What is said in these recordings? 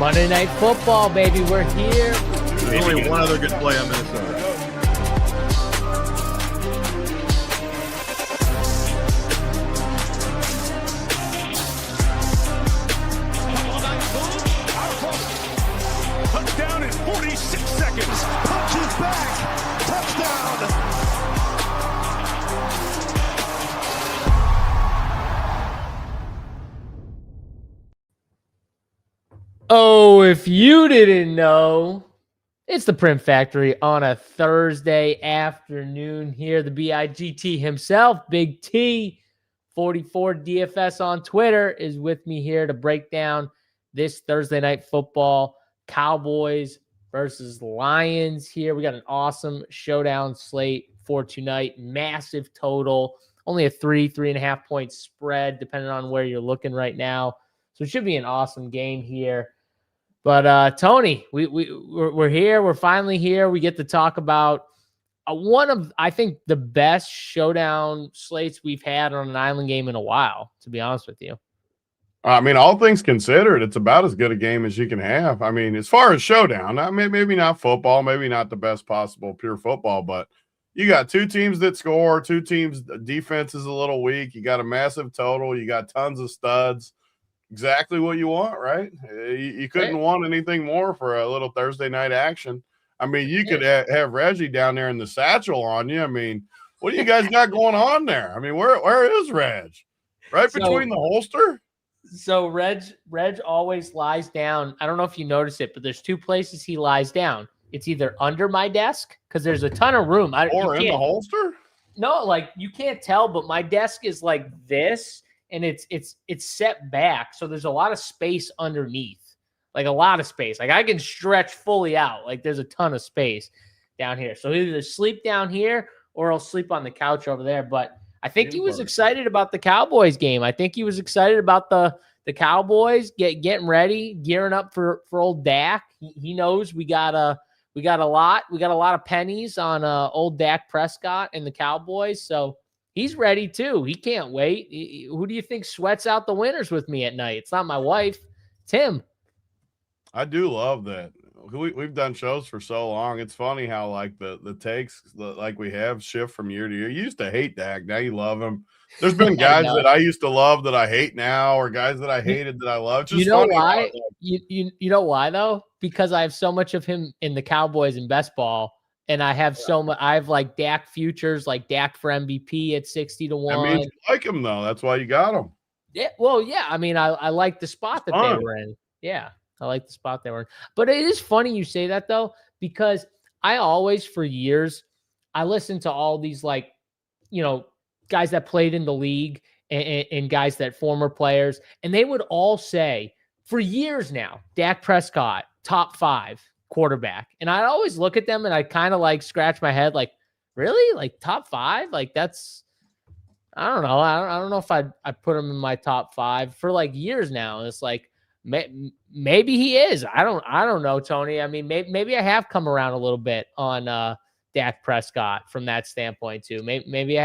Monday Night Football, baby. We're here. There's only one other good play on Minnesota. Touchdown in 46 seconds. Punches back. Touchdown. Oh, if you didn't know, it's the Print Factory on a Thursday afternoon here. The BIGT himself, Big T, 44 DFS on Twitter, is with me here to break down this Thursday night football. Cowboys versus Lions here. We got an awesome showdown slate for tonight. Massive total. Only a 3.5 point spread, depending on where you're looking right now. So it should be an awesome game here. But Tony, we're here. We're finally here. We get to talk about one of, I think, the best showdown slates we've had on an island game in a while, to be honest with you. I mean, all things considered, it's about as good a game as you can have. I mean, as far as showdown, I mean, maybe not football, maybe not the best possible pure football, but you got two teams that score, two teams' defense is a little weak. You got a massive total. You got tons of studs. Exactly what you want, right? You couldn't want anything more for a little Thursday night action. I mean, you could have Reggie down there in the satchel on you. I mean, what do you guys got going on there? I mean, where is Reg? Right between the holster? So Reg always lies down. I don't know if you notice it, but there's two places he lies down. It's either under my desk, because there's a ton of room. Or in the holster? No, like you can't tell, but my desk is like this. And it's set back, so there's a lot of space underneath, like a lot of space. Like I can stretch fully out. Like there's a ton of space down here. So he'll either sleep down here or he'll sleep on the couch over there. But I think he was excited about the Cowboys game. I think he was excited about the Cowboys getting ready, gearing up for old Dak. He knows we got a lot of pennies on old Dak Prescott and the Cowboys. So he's ready too. He can't wait. Who do you think sweats out the winners with me at night? It's not my wife. It's him. I do love that. We've done shows for so long. It's funny how like the takes like we have shift from year to year. You used to hate Dak. Now you love him. There's been guys that I used to love that I hate now, or guys that I hated that I love. Just you know why? You know why though? Because I have so much of him in the Cowboys and best ball. And I have so much. I have like Dak futures, like Dak for MVP at 60-1. I mean, you like him though. That's why you got him. Yeah. Well, yeah. I mean, I like the spot that they were in. Yeah, I like the spot they were in. But it is funny you say that though, because I always, for years, I listened to all these like, guys that played in the league and guys that former players, and they would all say for years now, Dak Prescott, top 5 quarterback. And I'd always look at them and I kind of like scratch my head, like, really? Like top 5? Like that's, I don't know. I don't know if I put him in my top 5 for like years now. And it's like, maybe he is. I don't know, Tony. I mean, maybe I have come around a little bit on Dak Prescott from that standpoint too. Maybe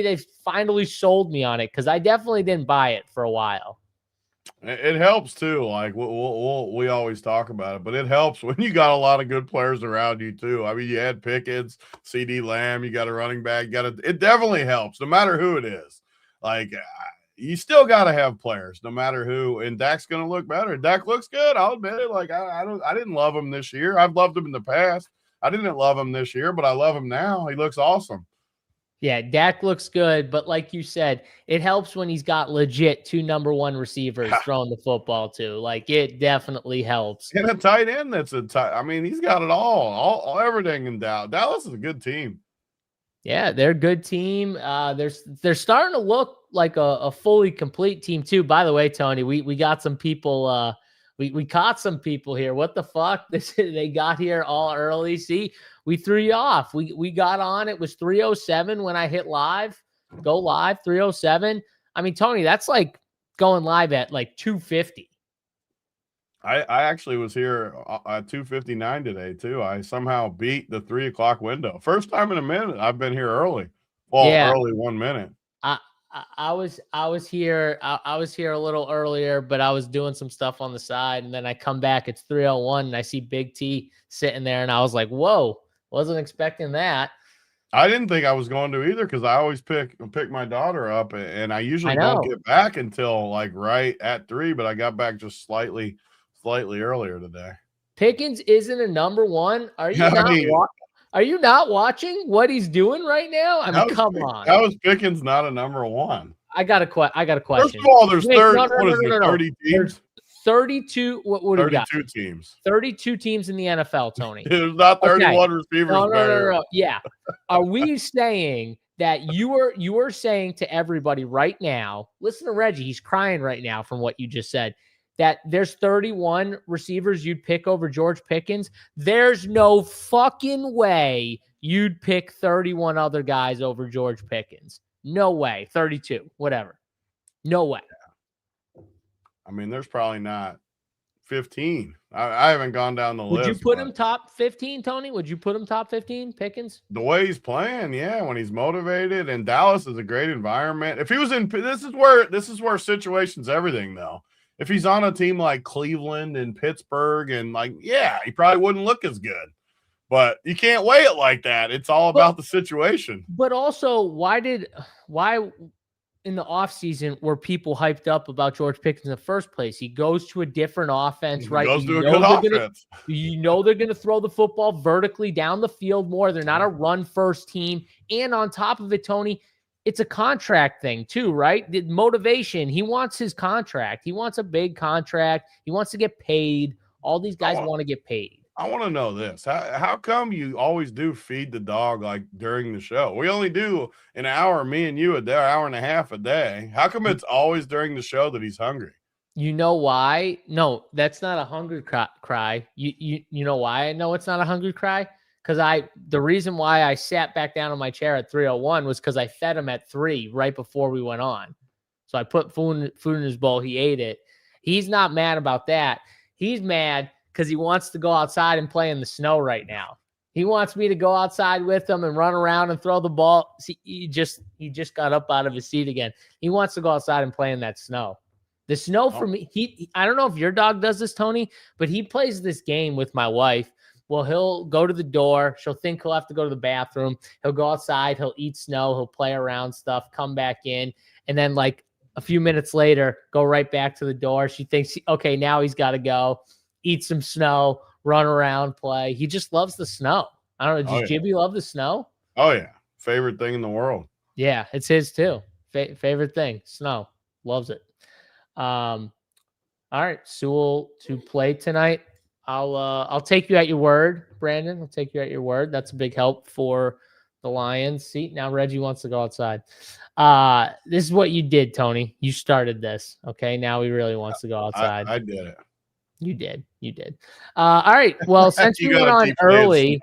they've finally sold me on it, because I definitely didn't buy it for a while. It helps too. Like we always talk about it, but it helps when you got a lot of good players around you too. I mean, you had Pickens, CD Lamb, you got a running back, it definitely helps no matter who it is. Like you still got to have players no matter who, and Dak's going to look better. Dak looks good. I'll admit it. Like I didn't love him this year. I've loved him in the past. I didn't love him this year, but I love him now. He looks awesome. Yeah, Dak looks good, but like you said, it helps when he's got legit 2 number 1 receivers throwing the football too. Like it definitely helps. And a tight end that's I mean, he's got it all everything in Dallas. Dallas is a good team. Yeah, they're a good team. They're starting to look like a fully complete team too. By the way, Tony, we got some people. We caught some people here. What the fuck? They got here all early. See, we threw you off. We got on. It was 3:07 when I hit live. Go live, 3:07. I mean, Tony, that's like going live at like 2:50. I actually was here at 2:59 today too. I somehow beat the 3 o'clock window. First time in a minute I've been here early. Well, yeah. Early 1 minute. I was here a little earlier, but I was doing some stuff on the side, and then I come back. It's 3:01, and I see Big T sitting there, and I was like, "Whoa, wasn't expecting that." I didn't think I was going to either because I always pick my daughter up, and I usually don't get back until like right at 3. But I got back just slightly earlier today. Pickens isn't a number one. Are you not watching what he's doing right now? I mean, come on. How is Pickens not a number one? I got a question. First of all, there's 30 teams. 32. What do we got? 32 teams. 32 teams in the NFL, Tony. There's not 31 receivers. No. Yeah. Are we saying that you are saying to everybody right now, listen to Reggie, he's crying right now from what you just said, that there's 31 receivers you'd pick over George Pickens? There's no fucking way you'd pick 31 other guys over George Pickens. No way. 32, whatever. No way. I mean, there's probably not 15. I haven't gone down the list. Would you put him top 15, Tony? Would you put him top 15, Pickens? The way he's playing, yeah, when he's motivated, and Dallas is a great environment. If he was in, this is where situation's everything, though. If he's on a team like Cleveland and Pittsburgh, and like, yeah, he probably wouldn't look as good. But you can't weigh it like that. It's all about the situation. But also, why in the offseason were people hyped up about George Pickens in the first place? He goes to a different offense, right? Goes to a good offense. You know they're going to throw the football vertically down the field more. They're not a run-first team. And on top of it, Tony, it's a contract thing too, right? The motivation. He wants his contract. He wants a big contract. He wants to get paid. All these guys want to get paid. I want to know this. How come you always do feed the dog like during the show? We only do an hour, me and you, hour and a half a day. How come it's always during the show that he's hungry? You know why? No, that's not a hungry cry. You know why I know it's not a hungry cry? Because the reason why I sat back down on my chair at 3:01 was because I fed him at 3 right before we went on. So I put food in his bowl. He ate it. He's not mad about that. He's mad because he wants to go outside and play in the snow right now. He wants me to go outside with him and run around and throw the ball. See, he just got up out of his seat again. He wants to go outside and play in that snow. The snow for me, I don't know if your dog does this, Tony, but he plays this game with my wife. Well, he'll go to the door. She'll think he'll have to go to the bathroom. He'll go outside. He'll eat snow. He'll play around stuff, come back in. And then like a few minutes later, go right back to the door. She thinks, okay, now he's got to go. Eat some snow, run around, play. He just loves the snow. I don't know. Does Jibby love the snow? Oh, yeah. Favorite thing in the world. Yeah, it's his too. Favorite thing, snow. Loves it. All right, Sewell to play tonight. I'll take you at your word, Brandon. I'll take you at your word. That's a big help for the Lions. See, now Reggie wants to go outside. This is what you did, Tony. You started this. Okay, now he really wants to go outside. I did it. You did. All right. Well, since we went on early,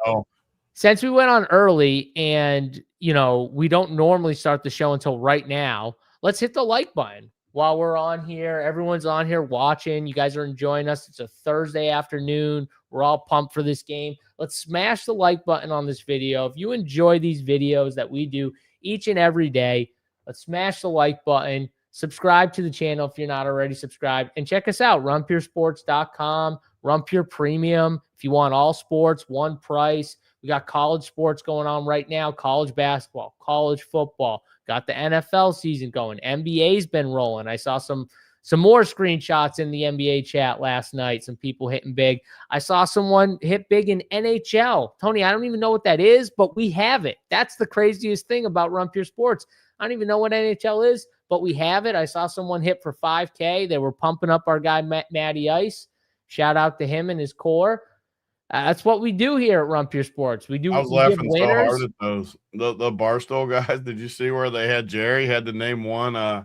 and we don't normally start the show until right now, let's hit the like button while we're on here. Everyone's on here watching. You guys are enjoying us. It's a Thursday afternoon. We're all pumped for this game. Let's smash the like button on this video. If you enjoy these videos that we do each and every day, let's smash the like button. Subscribe to the channel if you're not already subscribed. And check us out, runpuresports.com, Runpure Premium. If you want all sports, one price. We got college sports going on right now, college basketball, college football. Got the NFL season going. NBA's been rolling. I saw some more screenshots in the NBA chat last night, some people hitting big. I saw someone hit big in NHL. Tony, I don't even know what that is, but we have it. That's the craziest thing about Runpure Sports. I don't even know what NHL is, but we have it. I saw someone hit for 5K. They were pumping up our guy, Matty Ice. Shout out to him and his core. That's what we do here at Runpure Sports. I was laughing so hard at those. The Barstool guys. Did you see where they had Jerry had to name one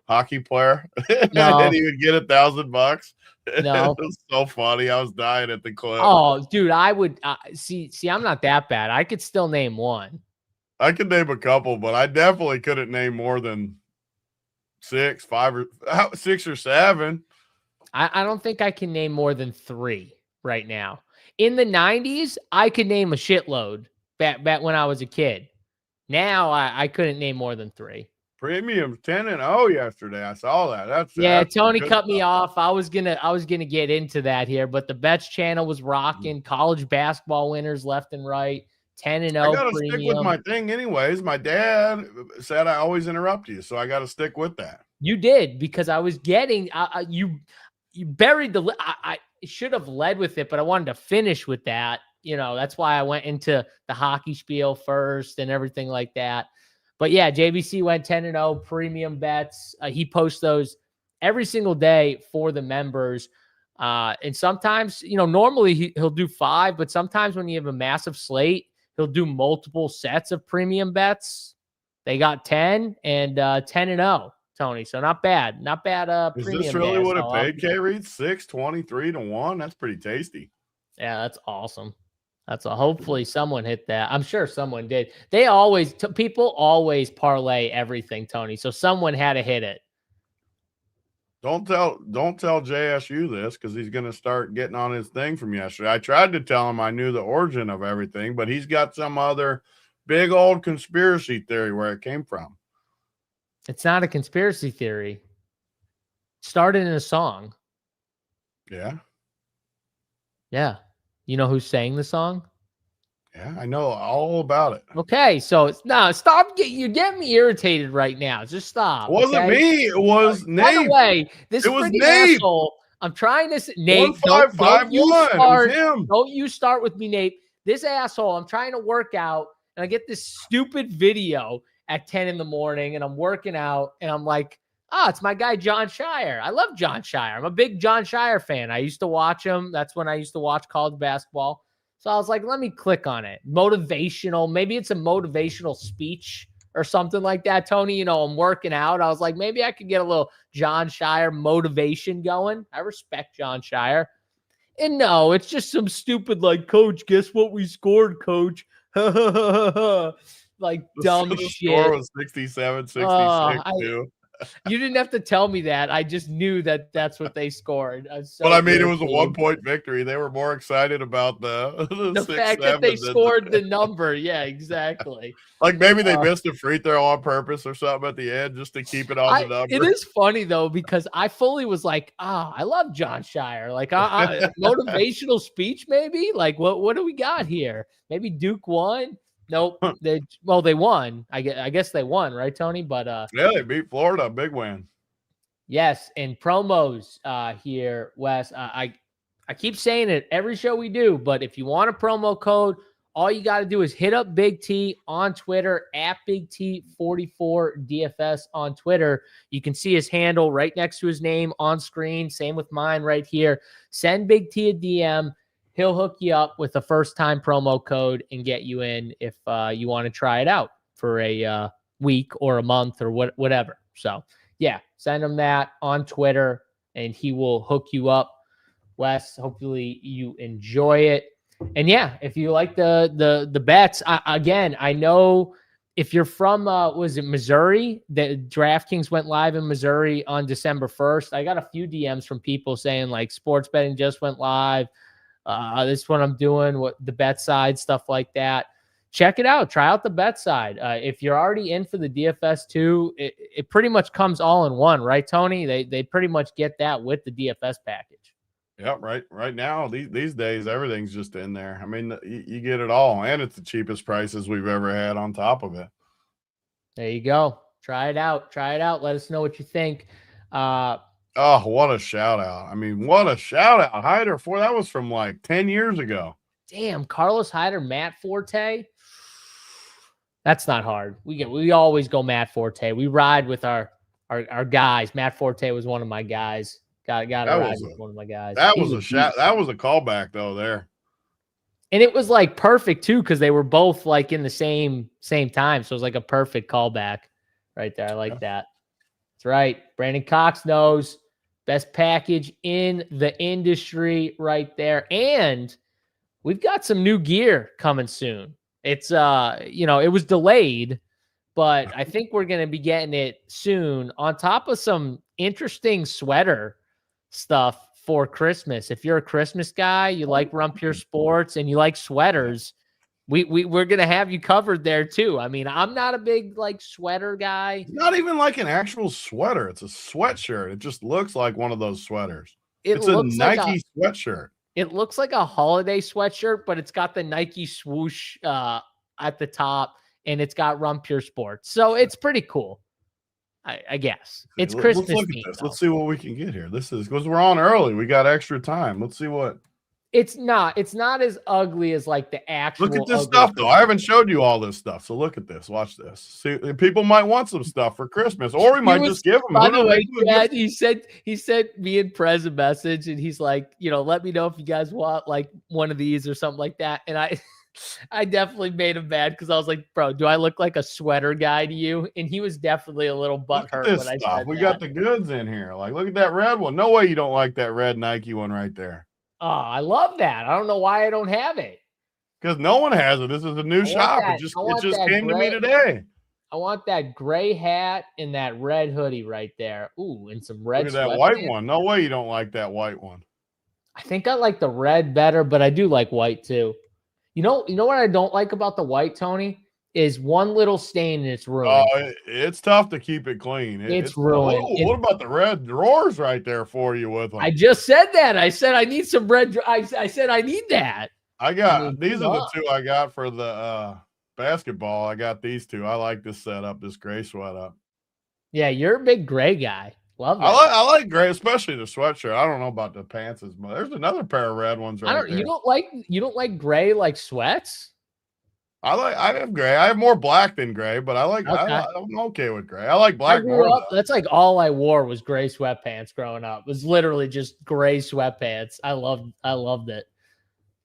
hockey player? No. And he would get $1,000. No. It was so funny. I was dying at the clip. Oh, dude, I would see. I'm not that bad. I could still name one. I could name a couple, but I definitely couldn't name more than 6 or 7. I don't think I can name more than 3 right now. In the 90s, I could name a shitload back when I was a kid. Now I couldn't name more than 3. Premium 10-0 yesterday. I saw that. That's Tony good cut stuff. me off. I was gonna get into that here, but the Bets channel was rocking. College basketball winners left and right. 10-0 I gotta premium. stick with my thing anyways. My dad said I always interrupt you, so I got to stick with that. You did, because I was getting you buried the. I should have led with it, but I wanted to finish with that. That's why I went into the hockey spiel first and everything like that. But yeah, JBC went 10-0 premium bets. He posts those every single day for the members. And sometimes, normally he'll do 5, but sometimes when you have a massive slate, he'll do multiple sets of premium bets. They got 10 and 10-0, Tony. So not bad. Not bad. Is Premium this really bets. what it paid, K-Reed? 623-1? That's pretty tasty. Yeah, that's awesome. Hopefully someone hit that. I'm sure someone did. People always parlay everything, Tony. So someone had to hit it. Don't tell JSU this, because he's going to start getting on his thing from yesterday. I tried to tell him I knew the origin of everything, but he's got some other big old conspiracy theory where it came from. It's not a conspiracy theory. It started in a song. Yeah. Yeah. You know who sang the song? Yeah, I know all about it. Okay, so stop. You're getting me irritated right now. Just stop. It wasn't me. It was Nate. By the way, this freaking asshole. I'm trying to Nate. Don't you start with me, Nate. This asshole. I'm trying to work out, and I get this stupid video at 10 in the morning, and I'm working out, and I'm like, it's my guy John Shire. I love John Shire. I'm a big John Shire fan. I used to watch him. That's when I used to watch college basketball. So I was like, let me click on it. Motivational. Maybe it's a motivational speech or something like that, Tony. I'm working out. I was like, maybe I could get a little John Shire motivation going. I respect John Shire. And no, it's just some stupid, like, coach, guess what we scored, coach? Like, dumb shit. The score was 67-66, too. You didn't have to tell me that. I just knew that that's what they scored. But I mean, it was a 1-point victory. They were more excited about the fact that they scored the number. Yeah, exactly. Like maybe they missed a free throw on purpose or something at the end just to keep it on the number. It is funny though, because I fully was like, I love John Shire. Like motivational speech, maybe. Like what do we got here? Maybe Duke won. Nope. They won. I guess they won, right, Tony? But yeah, they beat Florida, big win. Yes, and promos here, Wes. I keep saying it every show we do, but if you want a promo code, all you got to do is hit up Big T on Twitter at Big T44 DFS on Twitter. You can see his handle right next to his name on screen. Same with mine right here. Send Big T a DM. He'll hook you up with a first-time promo code and get you in if you want to try it out for a week or a month or whatever. So, yeah, send him that on Twitter, and he will hook you up. Wes, hopefully you enjoy it. And, yeah, if you like the bets, I know if you're from, was it Missouri? The DraftKings went live in Missouri on December 1st. I got a few DMs from people saying, like, sports betting just went live. This is what I'm doing, what the bet side, stuff like that. Check it out. Try out the bet side. If you're already in for the DFS too, it pretty much comes all in one, right, Tony? They pretty much get that with the DFS package. Yeah, right now, these days, everything's just in there. I mean, you get it all, and it's the cheapest prices we've ever had on top of it. There you go. Try it out. Let us know what you think. Oh, what a shout out. I mean, what a shout out. Hyder, that was from like 10 years ago. Damn, Carlos Hyder, Matt Forte. That's not hard. We always go Matt Forte. We ride with our guys. Matt Forte was one of my guys. Got to ride with one of my guys. That was a shout. That was a callback though there. And it was like perfect too, because they were both like in the same time. So it was like a perfect callback right there. I like that. That's right. Brandon Cox knows. Best package in the industry right there. And we've got some new gear coming soon. It's, it was delayed, but I think we're going to be getting it soon on top of some interesting sweater stuff for Christmas. If you're a Christmas guy, you like Rumpier Sports and you like sweaters, We're gonna have you covered there too. I mean, I'm not a big like sweater guy. It's not even like an actual sweater. It's a sweatshirt. It just looks like one of those sweaters. It's a Nike sweatshirt. It looks like a holiday sweatshirt, but it's got the Nike swoosh at the top, and it's got Run Pure Sports. So it's pretty cool. I guess it's Christmas. Let's look at this. Let's see what we can get here. This is because we're on early. We got extra time. Let's see what. It's not as ugly as like the actual. Look at this stuff though. I haven't showed you all this stuff. So look at this. Watch this. See, people might want some stuff for Christmas, or we might just give them. By the way, Dad, he sent me and Prez a message, and he's like, let me know if you guys want like one of these or something like that. And I definitely made him mad because I was like, bro, do I look like a sweater guy to you? And he was definitely a little butthurt when I said we got the goods in here. Like, look at that red one. No way you don't like that red Nike one right there. Oh, I love that. I don't know why I don't have it. Because no one has it. This is a new shop. It just came to me today. I want that gray hat and that red hoodie right there. Ooh, and some red. Look at that white one. No way you don't like that white one. I think I like the red better, but I do like white too. You know what I don't like about the white, Tony, is one little stain and it's ruined. Oh, it's tough to keep it clean. It's ruined. What about the red drawers right there for you with them? I just said that. I said I need some red. I said I need that. These are the two I got for the basketball. I got these two. I like this setup, this gray sweat up. Yeah, you're a big gray guy. Love that. I like gray, especially the sweatshirt. I don't know about the pants as much. There's another pair of red ones right there. You don't like gray like sweats? I have gray. I have more black than gray, but I'm okay with gray. I like black more. That's like all I wore was gray sweatpants growing up. It was literally just gray sweatpants. I loved it.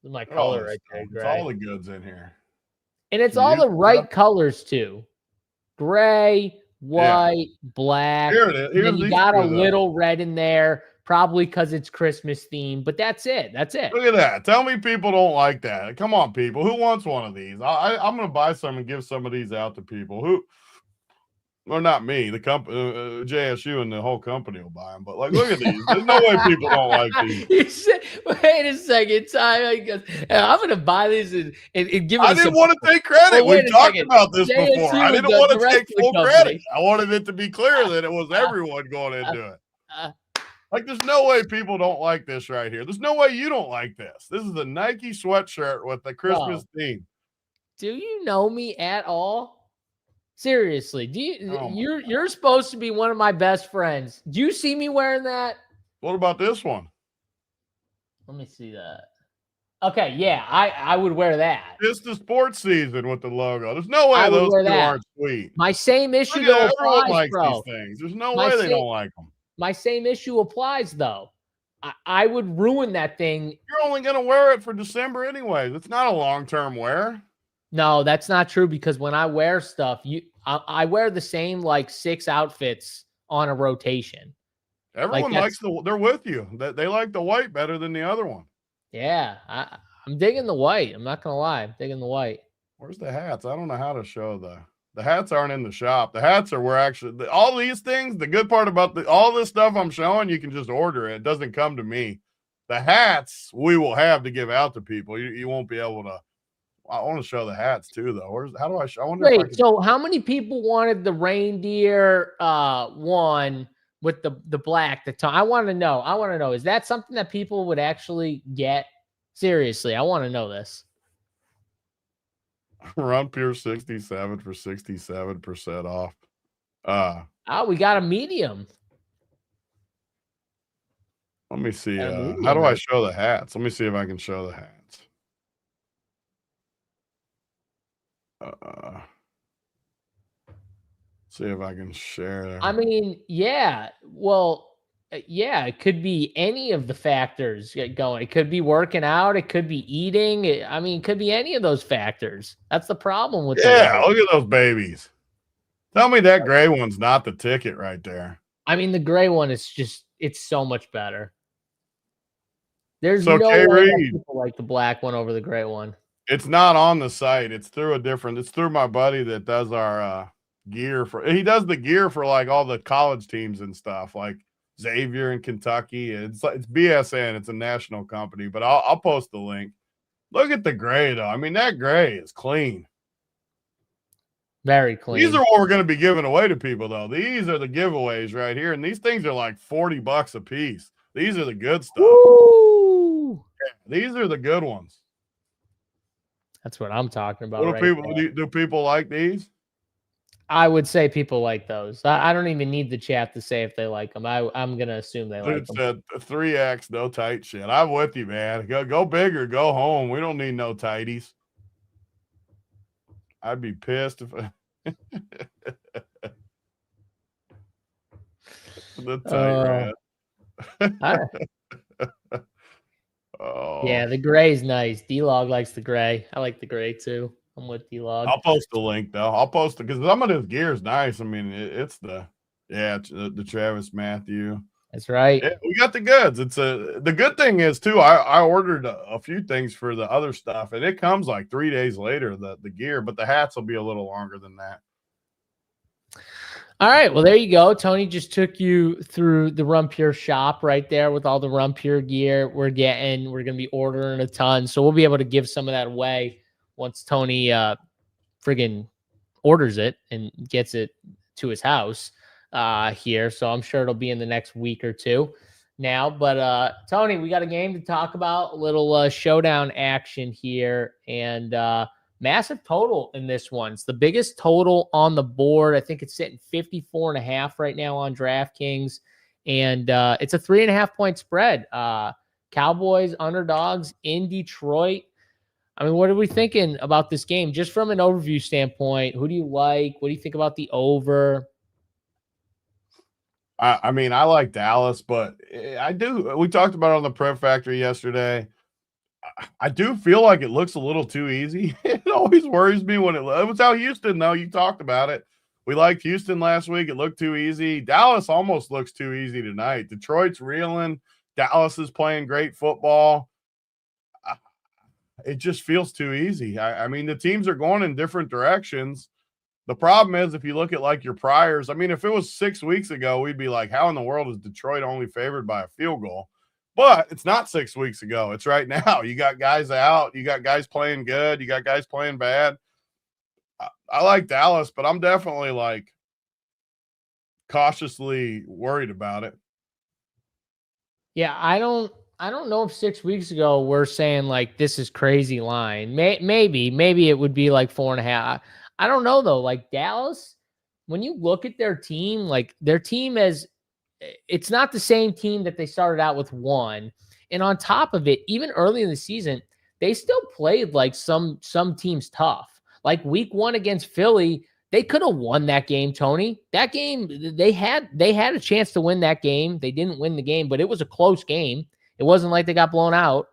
My color right there. It's all the goods in here. And it's all the right colors too. Gray, white, black. Here it is. And you got a little red in there, probably because it's Christmas themed, but that's it. Look at that. Tell me people don't like that. Come on, people. Who wants one of these? I'm going to buy some and give some of these out to people. Well, not me. The company, JSU and the whole company will buy them. But like, look at these. There's no way people don't like these. He said, "Wait a second, Ty." He goes, "I'm going to buy these and give." I didn't want to take credit. We've talked about this before. I didn't want to take full credit. I wanted it to be clear that it was everyone going into it. Like, there's no way people don't like this right here. There's no way you don't like this. This is a Nike sweatshirt with the Christmas theme. Do you know me at all? Seriously, you're supposed to be one of my best friends. Do you see me wearing that? What about this one? Let me see that. Okay, yeah, I would wear that. It's the sports season with the logo. There's no way those two aren't sweet. My same issue though applies, bro. These things. There's no way they don't like them. My same issue applies though. I would ruin that thing. You're only going to wear it for December anyways. It's not a long-term wear. No, that's not true because when I wear stuff, I wear the same like 6 outfits on a rotation. Everyone likes they're with you. They like the white better than the other one. Yeah, I'm digging the white. I'm not gonna lie, I'm digging the white. Where's the hats? I don't know how to show the hats aren't in the shop. The hats are where actually all these things. The good part about all this stuff I'm showing, you can just order it. It doesn't come to me. The hats we will have to give out to people. You won't be able to. I want to show the hats too, though. How do I show? I wonder. Wait, so how many people wanted the reindeer one with the black? I want to know. Is that something that people would actually get? Seriously, I want to know this. Run Pure 67 for 67% off. We got a medium. Let me see. How do I show the hats? Let me see if I can show the hats. See if I can share. I mean, yeah. Well, yeah, it could be any of the factors going. It could be working out. It could be eating. It could be any of those factors. That's the problem with Yeah, look at those babies. Tell me that gray one's not the ticket right there. I mean, the gray one is it's so much better. There's no way that people like the black one over the gray one. It's not on the site. It's through my buddy that does our gear he does the gear for like all the college teams and stuff like Xavier in Kentucky. It's BSN. It's a national company, but I'll post the link. Look at the gray, though. I mean, that gray is clean. Very clean. These are what we're going to be giving away to people, though. These are the giveaways right here, and these things are like $40 a piece. These are the good stuff. Woo! Yeah, these are the good ones. That's what I'm talking about. What do people like these? I would say people like those. I don't even need the chat to say if they like them. I'm going to assume they like them. Said 3X, no tight shit. I'm with you, man. Go big or go home. We don't need no tighties. I'd be pissed if the tight red. Oh. Yeah, the gray's nice. D-Log likes the gray. I like the gray too. I'm with D-Log. I'll post the link though. I'll post it because some of this gear is nice. I mean, it's the Travis Matthew. That's right. Yeah, we got the goods. The good thing is too. I ordered a few things for the other stuff, and it comes like 3 days later. The gear, but the hats will be a little longer than that. All right. Well, there you go. Tony just took you through the Run Pure shop right there with all the Run Pure gear we're getting. We're going to be ordering a ton. So we'll be able to give some of that away once Tony friggin' orders it and gets it to his house here. So I'm sure it'll be in the next week or two now. But Tony, we got a game to talk about, a little showdown action here. And massive total in this one. It's the biggest total on the board. I think it's sitting 54.5 right now on DraftKings. And it's a 3.5 point spread. Cowboys underdogs in Detroit. I mean, what are we thinking about this game? Just from an overview standpoint, who do you like? What do you think about the over? I mean, I like Dallas, but I do. We talked about it on the Prep Factory yesterday. I do feel like it looks a little too easy. It always worries me when it was how Houston, though. You talked about it. We liked Houston last week. It looked too easy. Dallas almost looks too easy tonight. Detroit's reeling. Dallas is playing great football. It just feels too easy. I mean, the teams are going in different directions. The problem is if you look at like your priors, I mean, if it was 6 weeks ago, we'd be like, how in the world is Detroit only favored by a field goal? But it's not 6 weeks ago. It's right now. You got guys out. You got guys playing good. You got guys playing bad. I like Dallas, but I'm definitely like cautiously worried about it. Yeah, I don't know if 6 weeks ago we're saying like this is crazy line. Maybe it would be like 4.5. I don't know though. Like Dallas, when you look at their team, like their team it's not the same team that they started out with one. And on top of it, even early in the season, they still played like some teams tough. Like week 1 against Philly, they could have won that game, Tony. That game, they had a chance to win that game. They didn't win the game, but it was a close game. It wasn't like they got blown out.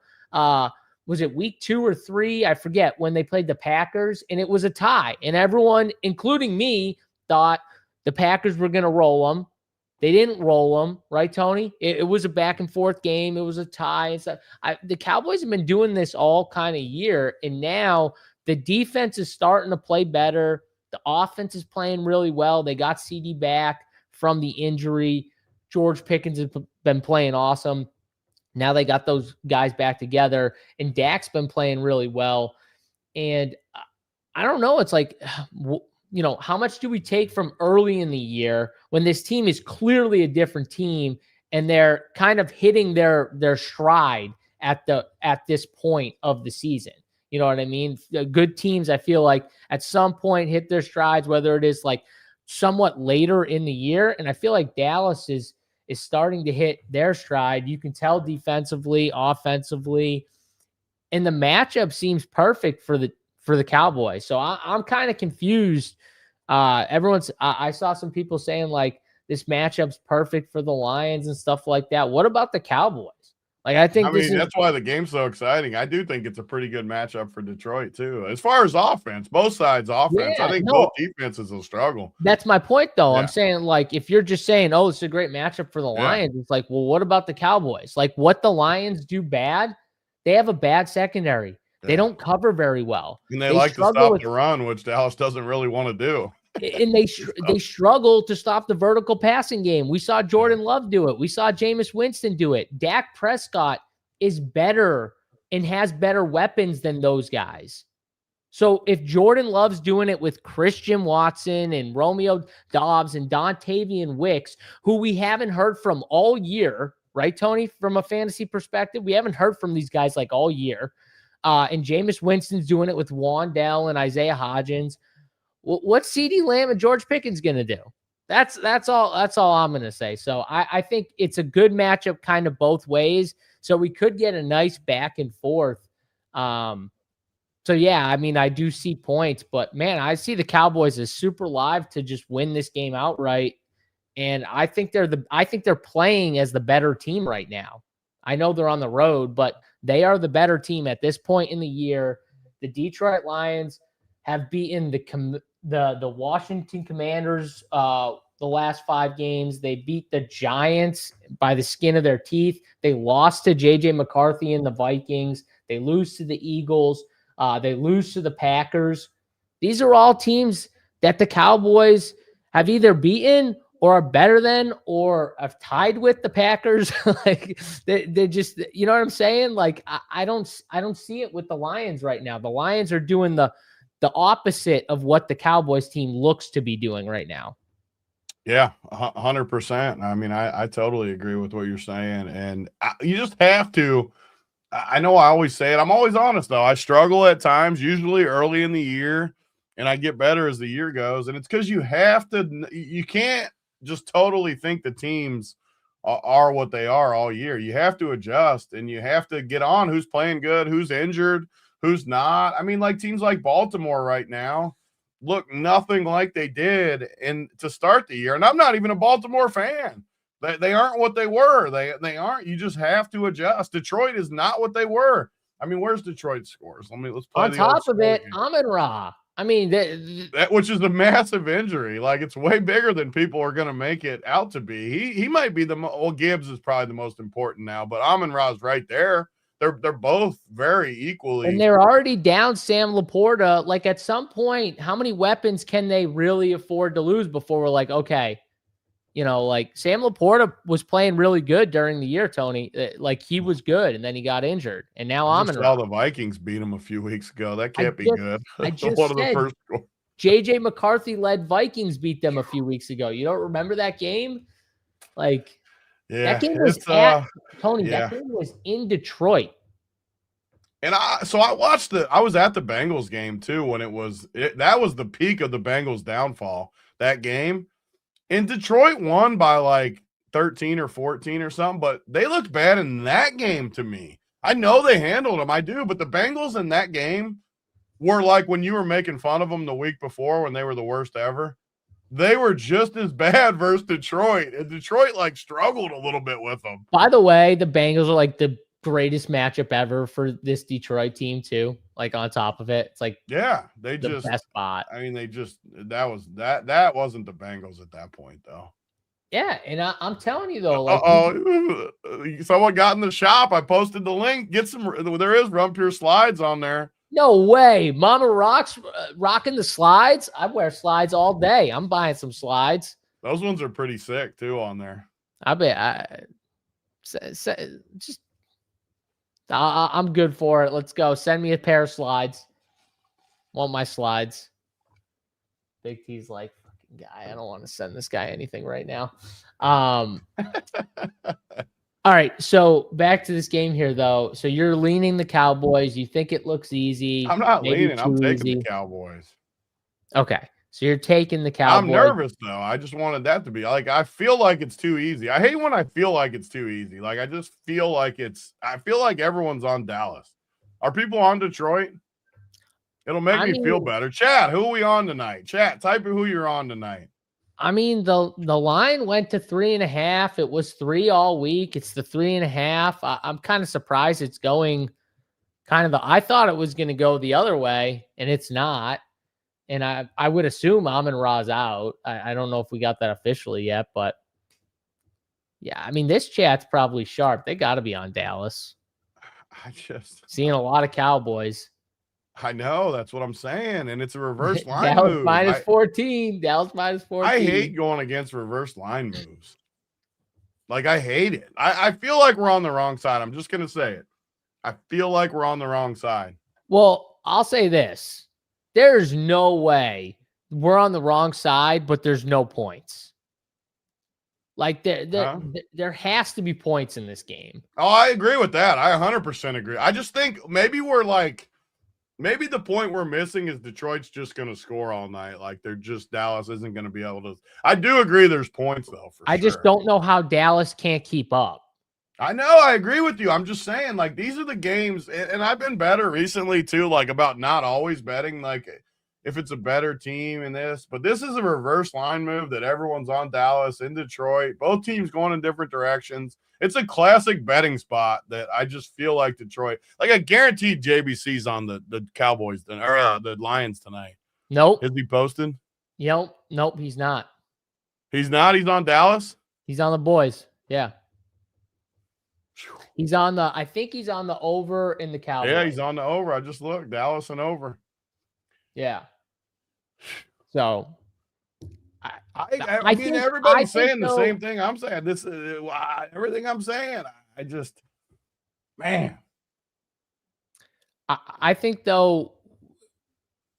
Was it week 2 or 3? I forget, when they played the Packers, and it was a tie. And everyone, including me, thought the Packers were going to roll them. They didn't roll them, right, Tony? It was a back and forth game. It was a tie. And stuff. The Cowboys have been doing this all kind of year, and now the defense is starting to play better. The offense is playing really well. They got CD back from the injury. George Pickens has been playing awesome. Now they got those guys back together, and Dak's been playing really well. And I don't know. It's like, how much do we take from early in the year when this team is clearly a different team and they're kind of hitting their stride at this point of the season? You know what I mean? The good teams, I feel like at some point hit their strides, whether it is like somewhat later in the year. And I feel like Dallas is starting to hit their stride. You can tell defensively, offensively, and the matchup seems perfect for the Cowboys. So I'm kind of confused. I saw some people saying like this matchup's perfect for the Lions and stuff like that. What about the Cowboys? Like, I think that's why the game's so exciting. I do think it's a pretty good matchup for Detroit too. As far as offense, both sides offense, I think both defenses will struggle. That's my point though. Yeah. I'm saying like, if you're just saying, oh, it's a great matchup for the Lions, it's like, well, what about the Cowboys? Like what the Lions do bad, they have a bad secondary. Yeah. They don't cover very well. And they like to stop the run, which Dallas doesn't really want to do. And they struggle to stop the vertical passing game. We saw Jordan Love do it. We saw Jameis Winston do it. Dak Prescott is better and has better weapons than those guys. So if Jordan Love's doing it with Christian Watson and Romeo Dobbs and Dontavian Wicks, who we haven't heard from all year, right, Tony, from a fantasy perspective, we haven't heard from these guys like all year. And Jameis Winston's doing it with Wandell and Isaiah Hodgins. What's CeeDee Lamb and George Pickens going to do? That's all I'm going to say. So I think it's a good matchup kind of both ways. So we could get a nice back and forth. So yeah, I mean, I do see points, but man, I see the Cowboys as super live to just win this game outright. And I think they're playing as the better team right now. I know they're on the road, but they are the better team at this point in the year. The Detroit Lions have beaten the Washington Commanders the last 5 games. They beat the Giants by the skin of their teeth. They lost to J.J. McCarthy and the Vikings. They lose to the Eagles. They lose to the Packers. These are all teams that the Cowboys have either beaten or are better than or have tied with the Packers. Like they're just, you know what I'm saying? Like I don't see it with the Lions right now. The Lions are doing the opposite of what the Cowboys team looks to be doing right now. Yeah, 100%. I mean, I totally agree with what you're saying. And you just have to, I know I always say it. I'm always honest, though. I struggle at times, usually early in the year, and I get better as the year goes. And it's because you can't just totally think the teams are what they are all year. You have to adjust, and you have to get on who's playing good, who's injured, who's not. I mean, like teams like Baltimore right now look nothing like they did to start the year. And I'm not even a Baltimore fan. They aren't what they were. They aren't. You just have to adjust. Detroit is not what they were. I mean, where's Detroit's scores? Let's play on top of it. Amon-Ra. I mean, that which is a massive injury. Like it's way bigger than people are going to make it out to be. He might be Gibbs is probably the most important now, but Amon-Ra is right there. They're both very equally. And they're already down Sam Laporta. Like at some point, how many weapons can they really afford to lose before we're like, okay, you know, like Sam Laporta was playing really good during the year, Tony. Like he was good, and then he got injured, and now Amon-Ra. The Vikings beat him a few weeks ago. That can't be good. I just said J.J. McCarthy led Vikings beat them a few weeks ago. You don't remember that game? Like, yeah, that game was Tony. Yeah. That game was in Detroit. And I was at the Bengals game too when that was the peak of the Bengals downfall. That game. And Detroit won by like 13 or 14 or something, but they looked bad in that game to me. I know they handled them. I do, but the Bengals in that game were like when you were making fun of them the week before when they were the worst ever. They were just as bad versus Detroit. And Detroit like struggled a little bit with them. By the way, the Bengals are like the greatest matchup ever for this Detroit team too. Like on top of it, it's like they the just best spot. I mean, that wasn't the Bengals at that point though. Yeah, and I'm telling you though, like someone got in the shop. I posted the link. Get some. There is Run Pure slides on there. No way, Mama Rock's rocking the slides. I wear slides all day. I'm buying some slides. Those ones are pretty sick too on there. I bet. I'm good for it. Let's go. Send me a pair of slides. Want my slides. Big T's like, fucking guy. I don't want to send this guy anything right now. All right. So back to this game here, though. So you're leaning the Cowboys. You think it looks easy. I'm not leaning. I'm taking the Cowboys. Okay. So you're taking the Cowboys. I'm nervous, though. I just wanted that to be like, I feel like it's too easy. I hate when I feel like it's too easy. Like, I just feel like I feel like everyone's on Dallas. Are people on Detroit? It'll make me feel better. Chat, who are we on tonight? Chat, type in who you're on tonight. I mean, the line went to 3.5. It was 3 all week. It's the 3.5. I'm kind of surprised it's going I thought it was going to go the other way, and it's not. And I would assume Amon-Ra's out. I don't know if we got that officially yet, but yeah, I mean, this chat's probably sharp. They got to be on Dallas. I just seeing a lot of Cowboys. I know, that's what I'm saying, and it's a reverse line Dallas move. minus 14. Dallas minus 14. I hate going against reverse line moves. Like, I hate it. I feel like we're on the wrong side. I'm just gonna say it. I feel like we're on the wrong side. Well, I'll say this. There's no way we're on the wrong side, but there's no points. Like there has to be points in this game. Oh, I agree with that. I 100% agree. I just think maybe maybe the point we're missing is Detroit's just going to score all night. Like Dallas isn't going to be able to. I do agree there's points though. I just don't know how Dallas can't keep up. I know. I agree with you. I'm just saying, like, these are the games, and I've been better recently too, like about not always betting, like if it's a better team in this, but this is a reverse line move that everyone's on Dallas in Detroit, both teams going in different directions. It's a classic betting spot that I just feel like Detroit, like I guaranteed JBC's on the Cowboys or the Lions tonight. Nope. Is he posted? Nope, he's not. He's not. He's on Dallas. He's on the boys. Yeah. He's on I think he's on the over in the Cowboys. Yeah, he's on the over. I just looked. Dallas and over. Yeah. So I mean, everybody's saying the same thing I'm saying. This everything I'm saying. I just, man. I think though,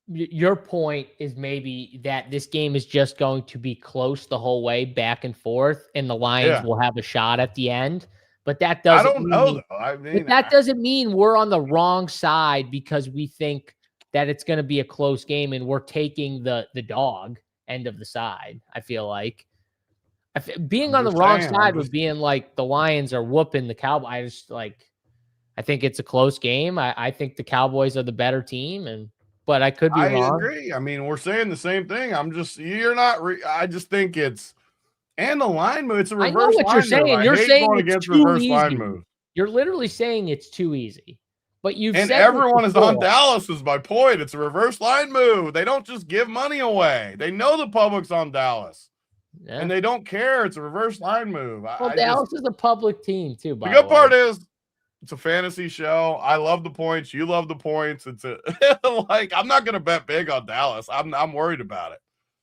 your point is maybe that this game is just going to be close the whole way, back and forth, and the Lions will have a shot at the end. But that doesn't. I don't know though. I mean, that doesn't mean we're on the wrong side because we think that it's going to be a close game and we're taking the dog end of the side. I feel like being on the wrong side would being like the Lions are whooping the Cowboys. I think it's a close game. I think the Cowboys are the better team, but I could be wrong. I agree. I mean, we're saying the same thing. You're not. I just think it's. And the line move, it's a reverse line move. I know what you're saying. You're saying it's too easy. You're literally saying it's too easy. But and everyone is on Dallas is my point. It's a reverse line move. They don't just give money away. They know the public's on Dallas. Yeah. And they don't care. It's a reverse line move. Well, Dallas is a public team too. The good part is it's a fantasy show. I love the points. You love the points. It's like I'm not gonna bet big on Dallas. I'm worried about it.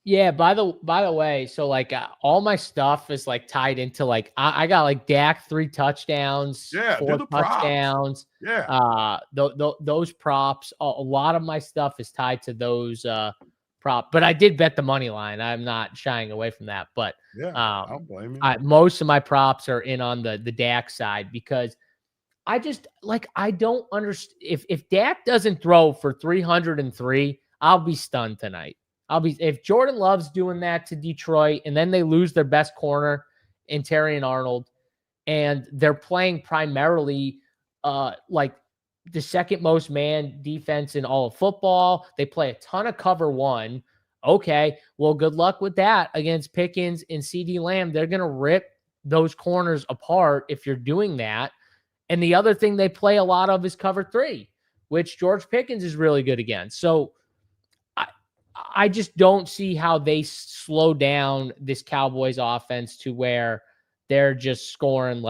Yeah, by the way, so all my stuff is tied into I got Dak 3 touchdowns, 4 touchdowns. Yeah. Those props, a lot of my stuff is tied to those prop. But I did bet the money line. I'm not shying away from that. But I don't blame you. Most of my props are in on the Dak side because I just I don't understand if Dak doesn't throw for 303, I'll be stunned tonight. If Jordan Love's doing that to Detroit and then they lose their best corner in Terry and Arnold and they're playing primarily the second most man defense in all of football. They play a ton of cover one. Okay, well, good luck with that against Pickens and CeeDee Lamb. They're going to rip those corners apart if you're doing that. And the other thing they play a lot of is cover 3, which George Pickens is really good against. So I just don't see how they slow down this Cowboys offense to where they're just scoring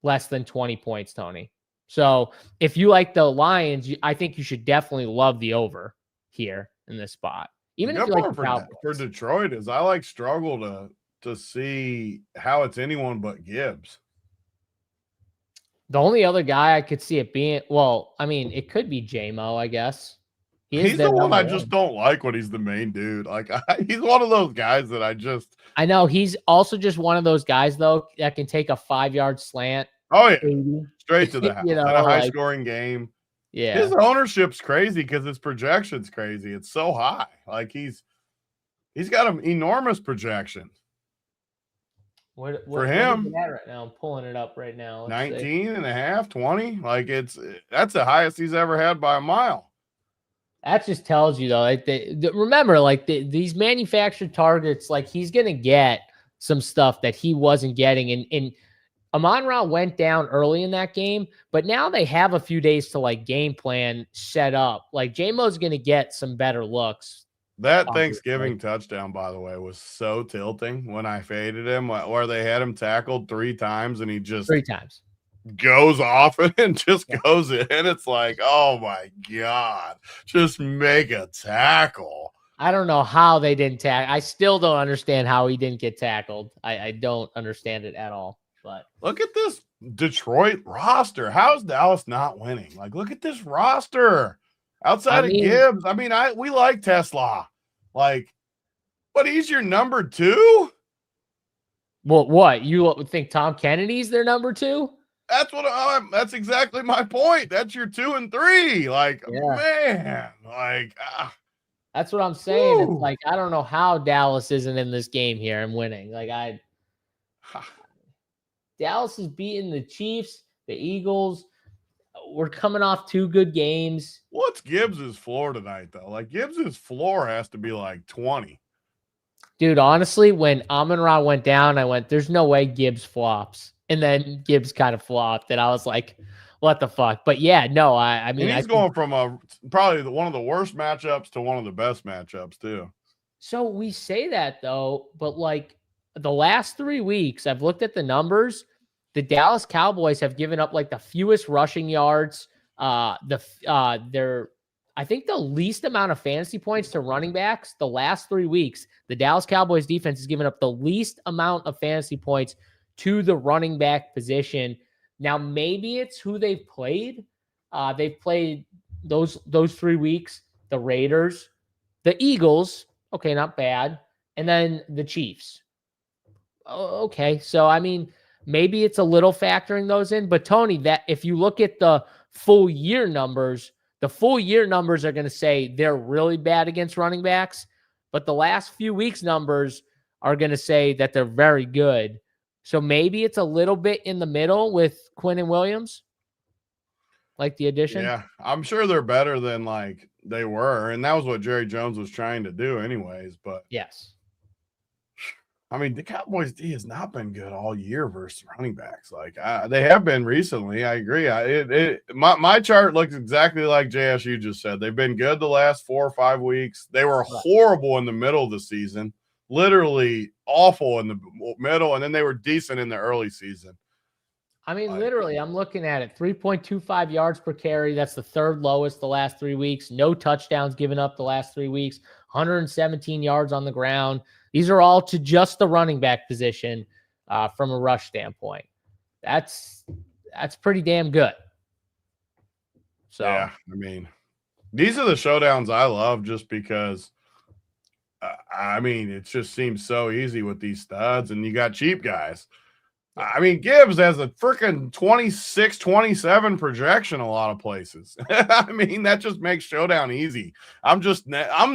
less than 20 points, Tony. So if you like the Lions, I think you should definitely love the over here in this spot. Even if you like the Cowboys. For Detroit is I struggle to see how it's anyone but Gibbs. The only other guy I could see it being, it could be J-Mo, I guess. He's the one I just don't like when he's the main dude. He's one of those guys that I know. He's also just one of those guys, though, that can take a 5-yard slant. Oh, yeah. Straight to the house. In a high-scoring game. Yeah. His ownership's crazy because his projection's crazy. It's so high. He's got an enormous projection. For him, right now, I'm pulling it up right now. 19 and a half, 20. That's the highest he's ever had by a mile. That just tells you, though, remember, these manufactured targets, he's going to get some stuff that he wasn't getting. And Amon-Ra went down early in that game, but now they have a few days to, game plan set up. J-Mo's going to get some better looks. That Thanksgiving touchdown, by the way, was so tilting when I faded him, where they had him tackled 3 times, and he just 3 times goes off and just goes in. It's oh my God, just make a tackle. I don't know how they didn't tackle. I still don't understand how he didn't get tackled. I don't understand it at all. But look at this Detroit roster. How's Dallas not winning? Like, look at this roster. Outside of Gibbs, we like Tesla. Like, but he's your number 2? Well, what? You think Tom Kennedy's their number 2? That's exactly my point. That's your 2 and 3. Like, man, like, that's what I'm saying. It's like, I don't know how Dallas isn't in this game here and winning. Like, Dallas is beating the Chiefs, the Eagles. We're coming off 2 good games. What's Gibbs's floor tonight, though? Like, Gibbs's floor has to be like 20. Dude, honestly, when Amon-Ra went down, I went, there's no way Gibbs flops. And then Gibbs kind of flopped, and I was like, what the fuck? But yeah, no, I mean, he's going from probably one of the worst matchups to one of the best matchups, too. So we say that, though, but like the last 3 weeks, I've looked at the numbers. The Dallas Cowboys have given up like the fewest rushing yards. I think the least amount of fantasy points to running backs the last 3 weeks. The Dallas Cowboys defense has given up the least amount of fantasy points to the running back position. Now, maybe it's who they've played. They've played those 3 weeks, the Raiders, the Eagles. Okay, not bad. And then the Chiefs. Okay. So, I mean, maybe it's a little factoring those in, but Tony, that if you look at the full year numbers, the full year numbers are going to say they're really bad against running backs, but the last few weeks numbers are going to say that they're very good. So maybe it's a little bit in the middle with Quinn and Williams, like the addition. Yeah, I'm sure they're better than like they were, and that was what Jerry Jones was trying to do anyways. But yes, I mean, the Cowboys D has not been good all year versus running backs. Like they have been recently. I agree. My chart looks exactly like JSU just said. They've been good the last 4 or 5 weeks. They were horrible in the middle of the season, literally awful in the middle, and then they were decent in the early season. I mean, literally, I'm looking at it. 3.25 yards per carry. That's the 3rd lowest the last 3 weeks. No touchdowns given up the last 3 weeks. 117 yards on the ground. These are all to just the running back position from a rush standpoint. That's pretty damn good. So yeah, I mean, these are the showdowns I love just because, I mean, it just seems so easy with these studs, and you got cheap guys. I mean, Gibbs has a freaking 26, 27 projection a lot of places. I mean, that just makes showdown easy. I'm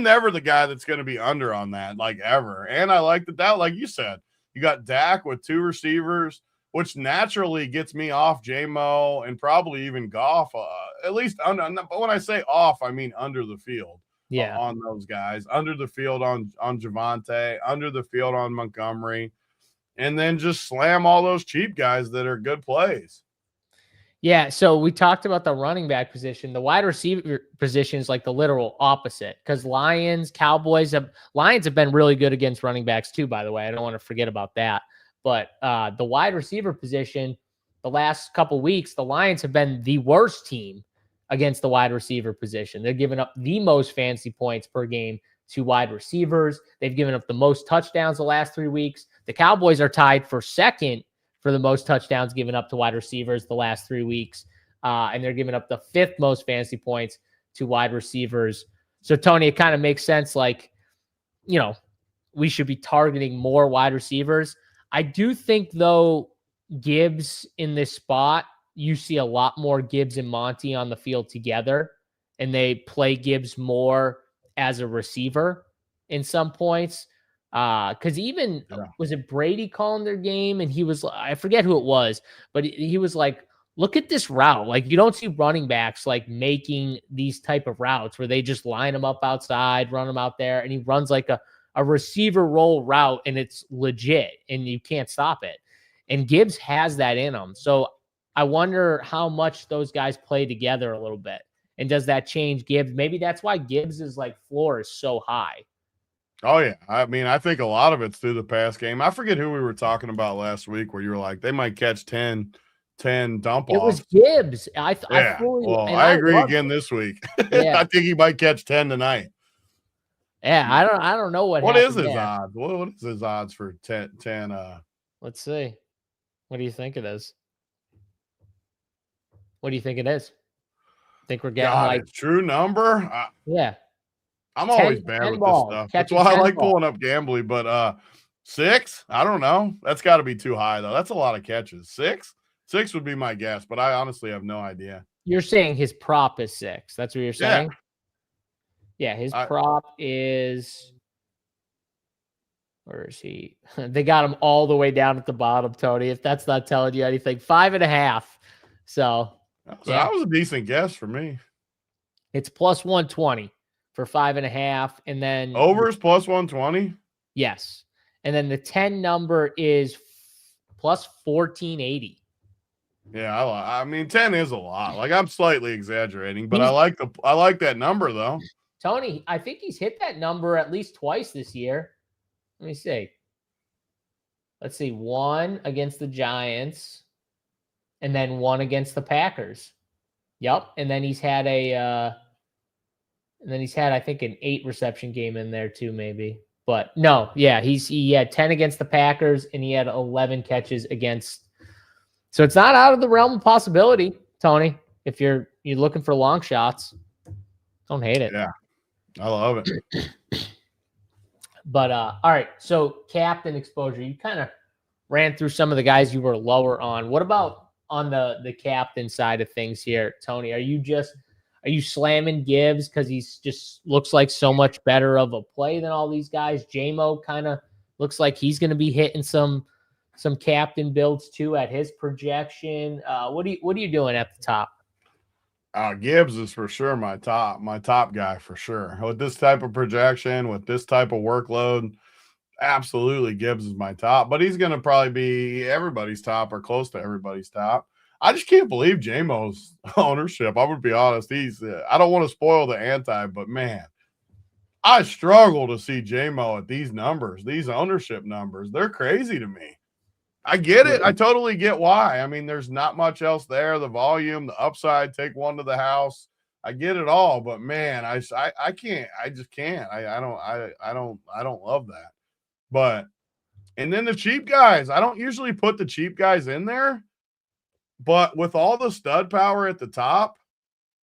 never the guy that's going to be under on that, like ever. And I like that, like you said, you got Dak with 2 receivers, which naturally gets me off J-Mo and probably even Goff, at least under. But when I say off, I mean under the field. Yeah, on those guys, under the field on Javonte, under the field on Montgomery. And then just slam all those cheap guys that are good plays. Yeah, so we talked about the running back position. The wide receiver position is like the literal opposite because Lions have been really good against running backs too, by the way. I don't want to forget about that. But the wide receiver position, the last couple weeks, the Lions have been the worst team against the wide receiver position. They're giving up the most fantasy points per game to wide receivers. They've given up the most touchdowns the last 3 weeks. The Cowboys are tied for second for the most touchdowns given up to wide receivers the last 3 weeks. And they're giving up the 5th most fantasy points to wide receivers. So, Tony, it kind of makes sense. Like, you know, we should be targeting more wide receivers. I do think, though, Gibbs in this spot, you see a lot more Gibbs and Monty on the field together, and they play Gibbs more as a receiver in some points. Because even, was it Brady calling their game? And he was, I forget who it was, but he was like, look at this route. Like, you don't see running backs like making these type of routes where they just line them up outside, run them out there. And he runs like a receiver roll route, and it's legit and you can't stop it. And Gibbs has that in him. So I wonder how much those guys play together a little bit. And does that change Gibbs? Maybe that's why Gibbs's like floor is so high. Oh, yeah. I mean, I think a lot of it's through the pass game. I forget who we were talking about last week where you were like, they might catch 10 dump offs. It was Gibbs. I agree again this week. Yeah. I think he might catch 10 tonight. Yeah, I don't know what is his odds? What is his odds for 10? Let's see. What do you think it is? What do you think it is? Think we're getting God, like its true number? yeah. I'm 10 always bad 10 with balls. this stuff. Catch That's a why I 10 like ball. pulling up gambling. But 6? I don't know. That's got to be too high, though. That's a lot of catches. 6? 6 would be my guess, but I honestly have no idea. You're saying his prop is 6. That's what you're saying? Yeah. Yeah, his prop is where is he? They got him all the way down at the bottom, Tony. If that's not telling you anything, 5.5. So that was a decent guess for me. It's plus 120 for 5.5, and then overs plus 120. Yes, and then the 10 number is plus 1480. Yeah, I mean 10 is a lot. Like I'm slightly exaggerating, but I like that number though. Tony, I think he's hit that number at least twice this year. Let me see. Let's see, 1 against the Giants, and then 1 against the Packers. Yep, and then he's had I think an 8 reception game in there too, maybe. But no, yeah, he had 10 against the Packers and he had 11 catches against. So it's not out of the realm of possibility, Tony. If you're looking for long shots, don't hate it. Yeah, I love it. But all right, so captain exposure. You kind of ran through some of the guys you were lower on. What about on the captain side of things here, Tony? Are you slamming Gibbs because he's just looks like so much better of a play than all these guys? J-Mo kind of looks like he's going to be hitting some captain builds too at his projection. What are you doing at the top? Gibbs is for sure my top guy for sure. With this type of projection, with this type of workload, absolutely Gibbs is my top. But he's going to probably be everybody's top or close to everybody's top. I just can't believe J-Mo's ownership. I would be honest. I don't want to spoil the anti, but man, I struggle to see J-Mo at these numbers, these ownership numbers. They're crazy to me. I get it. I totally get why. I mean, there's not much else there. The volume, the upside, take one to the house. I get it all, but man, I can't. I just can't. I don't love that. But and then the cheap guys. I don't usually put the cheap guys in there. But with all the stud power at the top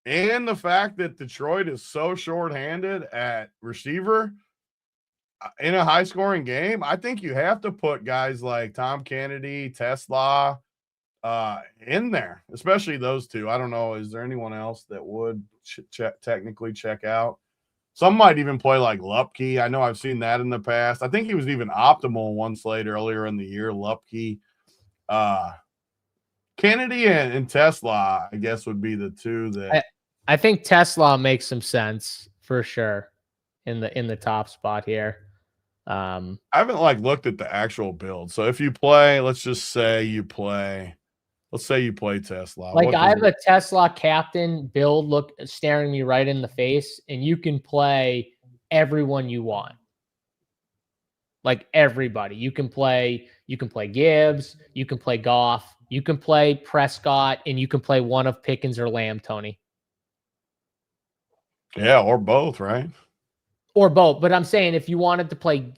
and the fact that Detroit is so shorthanded at receiver in a high-scoring game, I think you have to put guys like Tom Kennedy, Tesla in there, especially those two. I don't know. Is there anyone else that would technically check out? Some might even play like Lupke. I know I've seen that in the past. I think he was even optimal one slate earlier in the year, Lupke. Kennedy and Tesla, I guess, would be the two that I think Tesla makes some sense for sure in the top spot here. I haven't looked at the actual build. So if you play, let's say you play Tesla. I have a Tesla captain build staring me right in the face, and you can play everyone you want. Like everybody. You can play Gibbs, you can play Goff, you can play Prescott, and you can play one of Pickens or Lamb, Tony. Yeah, or both, right? Or both. But I'm saying if you wanted to play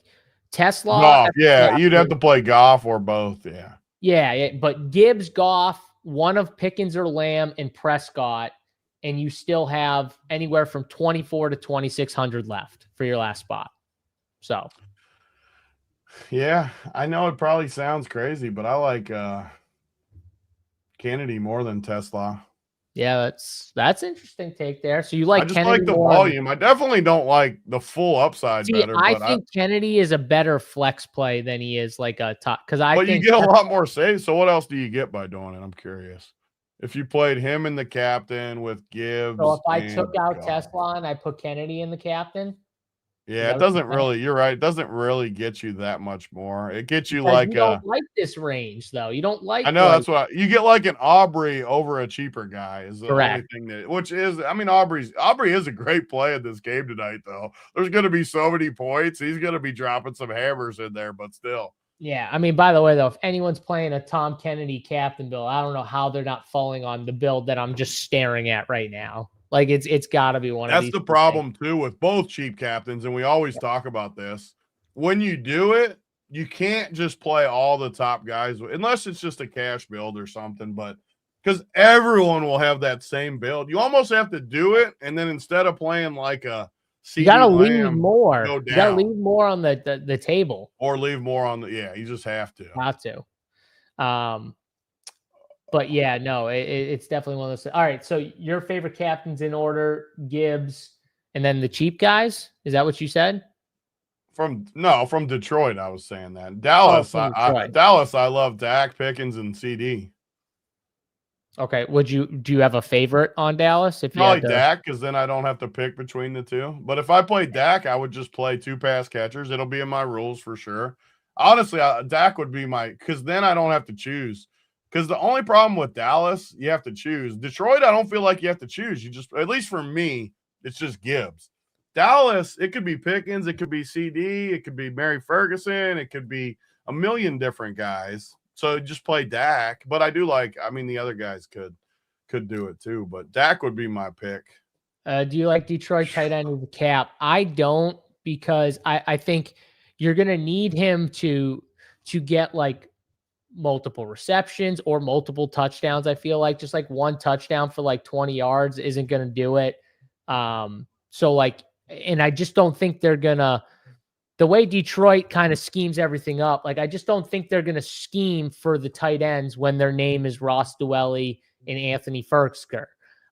Tesla. Goff, yeah, you'd have to play Goff or both, yeah. Yeah, but Gibbs, Goff, one of Pickens or Lamb, and Prescott, and you still have anywhere from 24 to 2,600 left for your last spot. So. Yeah, I know it probably sounds crazy, but I like Kennedy more than Tesla. Yeah, that's interesting take there. So you like I just Kennedy like the more volume. I definitely don't like the full upside better. I think Kennedy is a better flex play than he is like a top because But you get a lot more saves. So what else do you get by doing it? I'm curious. If you played him in the captain with Gibbs. So if I took out Tesla and I put Kennedy in the captain. Yeah, it doesn't really. You're right. It doesn't really get you that much more. It gets you you don't like this range though. You don't like. I know that's what you get like an Aubrey over a cheaper guy is the correct. Only thing that. Which is, I mean, Aubrey is a great play in this game tonight though. There's going to be so many points. He's going to be dropping some hammers in there, but still. Yeah, I mean, by the way though, if anyone's playing a Tom Kennedy captain build, I don't know how they're not falling on the build that I'm just staring at right now. Like it's got to be one of these. That's the problem too with both cheap captains, and we always talk about this. When you do it, you can't just play all the top guys unless it's just a cash build or something. But because everyone will have that same build. You almost have to do it, and then instead of playing like a you got to leave Lamb, more. go down. You got to leave more on the table, or leave more on the. Yeah, you just have to. Have to. But yeah, no, it's definitely one of those. All right, so your favorite captains in order: Gibbs, and then the cheap guys. Is that what you said? From Detroit, I was saying that. Dallas, Dallas, I love Dak, Pickens, and CD. Okay, do you have a favorite on Dallas? If you probably Dak, because then I don't have to pick between the two. But if I play Dak, I would just play 2 pass catchers. It'll be in my rules for sure. Honestly, Dak would be because then I don't have to choose. Because the only problem with Dallas, you have to choose. Detroit, I don't feel like you have to choose. You just, at least for me, it's just Gibbs. Dallas, it could be Pickens, it could be CD, it could be Mary Ferguson, it could be a million different guys. So just play Dak. But I do the other guys could do it too. But Dak would be my pick. Do you like Detroit tight end with the cap? I don't, because I think you're going to need him to get like multiple receptions or multiple touchdowns. I feel like just like one touchdown for like 20 yards isn't going to do it. So like, and I just don't think they're going to, the way Detroit kind of schemes everything up, like I just don't think they're going to scheme for the tight ends when their name is Ross Dwelly and Anthony Ferksker.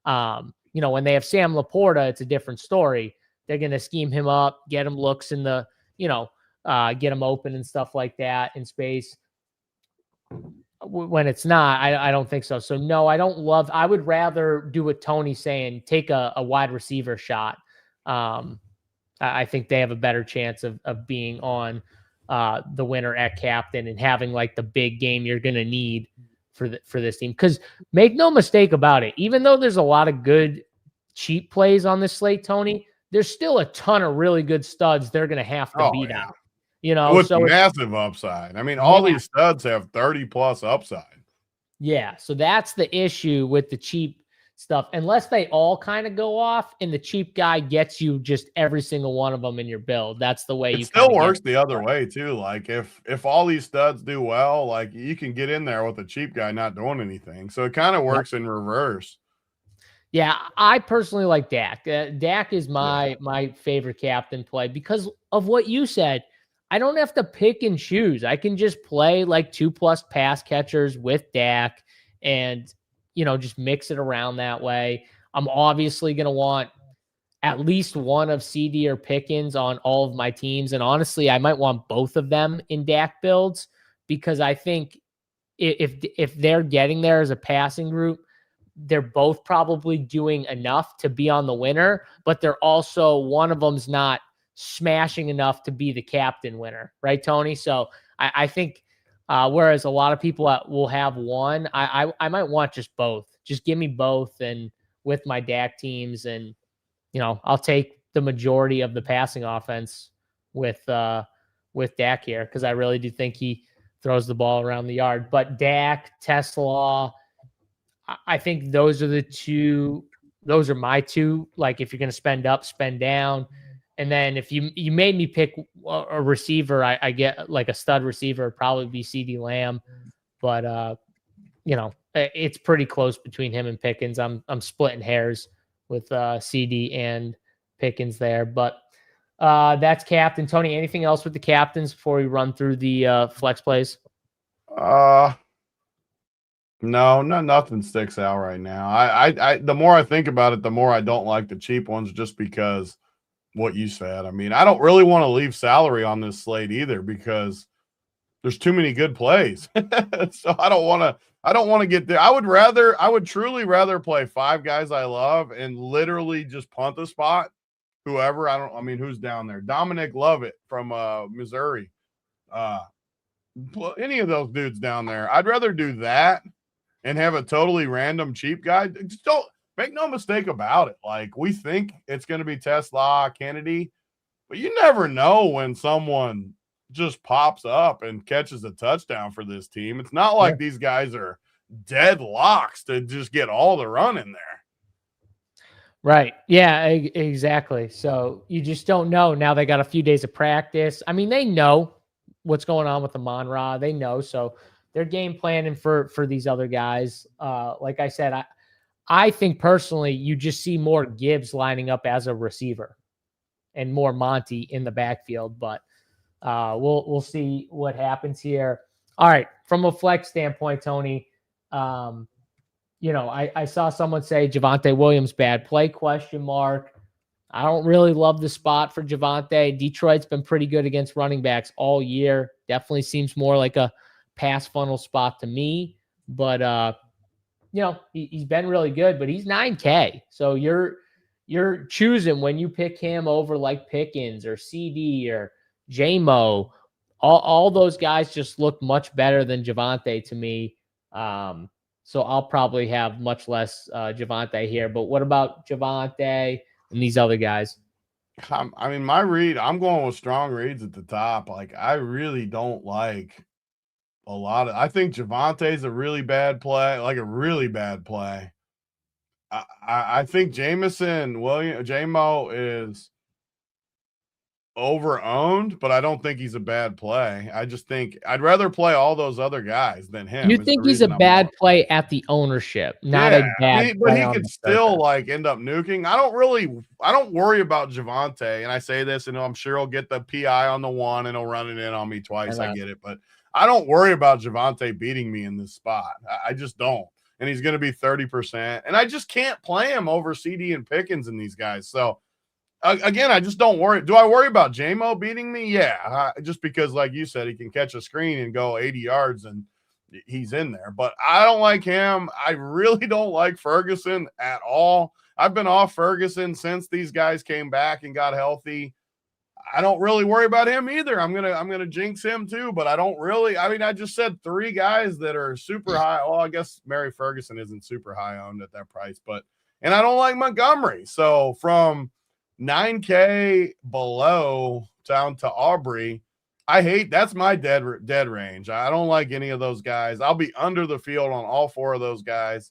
When they have Sam Laporta, it's a different story. They're going to scheme him up, get him looks in the, get him open and stuff like that in space. When it's not, I don't think so. So no, I would rather do what Tony's saying, take a wide receiver shot. I think they have a better chance of being on the winner at captain and having like the big game you're going to need for this team. Because make no mistake about it, even though there's a lot of good cheap plays on this slate, Tony, there's still a ton of really good studs they're going to have to beat out. With massive upside. I mean, all these studs have 30+ upside. Yeah, so that's the issue with the cheap stuff. Unless they all kind of go off and the cheap guy gets you just every single one of them in your build. That's the way it still works the other way too. Like if all these studs do well, like you can get in there with a cheap guy not doing anything. So it kind of works in reverse. Yeah, I personally like Dak. Dak is my favorite captain play because of what you said. I don't have to pick and choose. I can just play like 2+ pass catchers with Dak and, just mix it around that way. I'm obviously going to want at least one of CD or Pickens on all of my teams. And honestly, I might want both of them in Dak builds because I think if they're getting there as a passing group, they're both probably doing enough to be on the winner, but they're also, one of them's not smashing enough to be the captain winner, right, Tony? So I think whereas a lot of people will have one, I might want just both. Just give me both, and with my Dak teams, and I'll take the majority of the passing offense with Dak here because I really do think he throws the ball around the yard. But Dak, Tesla, I think those are the two. Those are my two. Like if you're going to spend up, spend down. And then if you made me pick a receiver, I get like a stud receiver, probably be CD Lamb. But, it's pretty close between him and Pickens. I'm splitting hairs with CD and Pickens there. But that's captain. Tony, anything else with the captains before we run through the flex plays? No, nothing sticks out right now. I the more I think about it, the more I don't like the cheap ones just because what you said. I mean, I don't really want to leave salary on this slate either because there's too many good plays. So I don't want to get there. I would truly rather play 5 guys I love and literally just punt the spot. Whoever, who's down there? Dominic Lovett from Missouri. Any of those dudes down there. I'd rather do that and have a totally random cheap guy. Just don't make no mistake about it. Like we think it's going to be Tesla, Kennedy, but you never know when someone just pops up and catches a touchdown for this team. It's not like these guys are dead locks to just get all the run in there. Right. Yeah, exactly. So you just don't know. Now they got a few days of practice. I mean, they know what's going on with Amon-Ra. They know. So they're game planning for these other guys. Like I said, I think personally you just see more Gibbs lining up as a receiver and more Monty in the backfield, but we'll see what happens here. All right, from a flex standpoint, Tony, I saw someone say Javonte Williams bad play ? I don't really love the spot for Javonte. Detroit's been pretty good against running backs all year. Definitely seems more like a pass funnel spot to me, but he's been really good, but he's 9K. So you're choosing when you pick him over like Pickens or CD or J-Mo. All those guys just look much better than Javonte to me. So I'll probably have much less Javonte here. But what about Javonte and these other guys? I mean, my read, I'm going with strong reads at the top. Like, I really don't like a lot of – I think Javante's a really bad play, like a really bad play. I think J-Mo is over-owned, but I don't think he's a bad play. I just think I'd rather play all those other guys than him. You think he's a bad play at the ownership, not a bad but he could still like end up nuking. I don't worry about Javonte, and I say this, and I'm sure he'll get the PI on the one and he'll run it in on me twice. I get it, but I don't worry about Javonte beating me in this spot. I just don't. And he's going to be 30%, and I just can't play him over CD and Pickens and these guys. So again, I just don't worry. Do I worry about J-Mo beating me? Yeah, just because, like you said, he can catch a screen and go 80 yards and he's in there. But I don't like him. I really don't like Ferguson at all. I've been off Ferguson since these guys came back and got healthy. I don't really worry about him either. I'm gonna jinx him too, but I don't really. I mean, I just said 3 guys that are super high. Well, I guess Mary Ferguson isn't super high owned at that price, and I don't like Montgomery. So from 9K below down to Aubrey, that's my dead range. I don't like any of those guys. I'll be under the field on all 4 of those guys.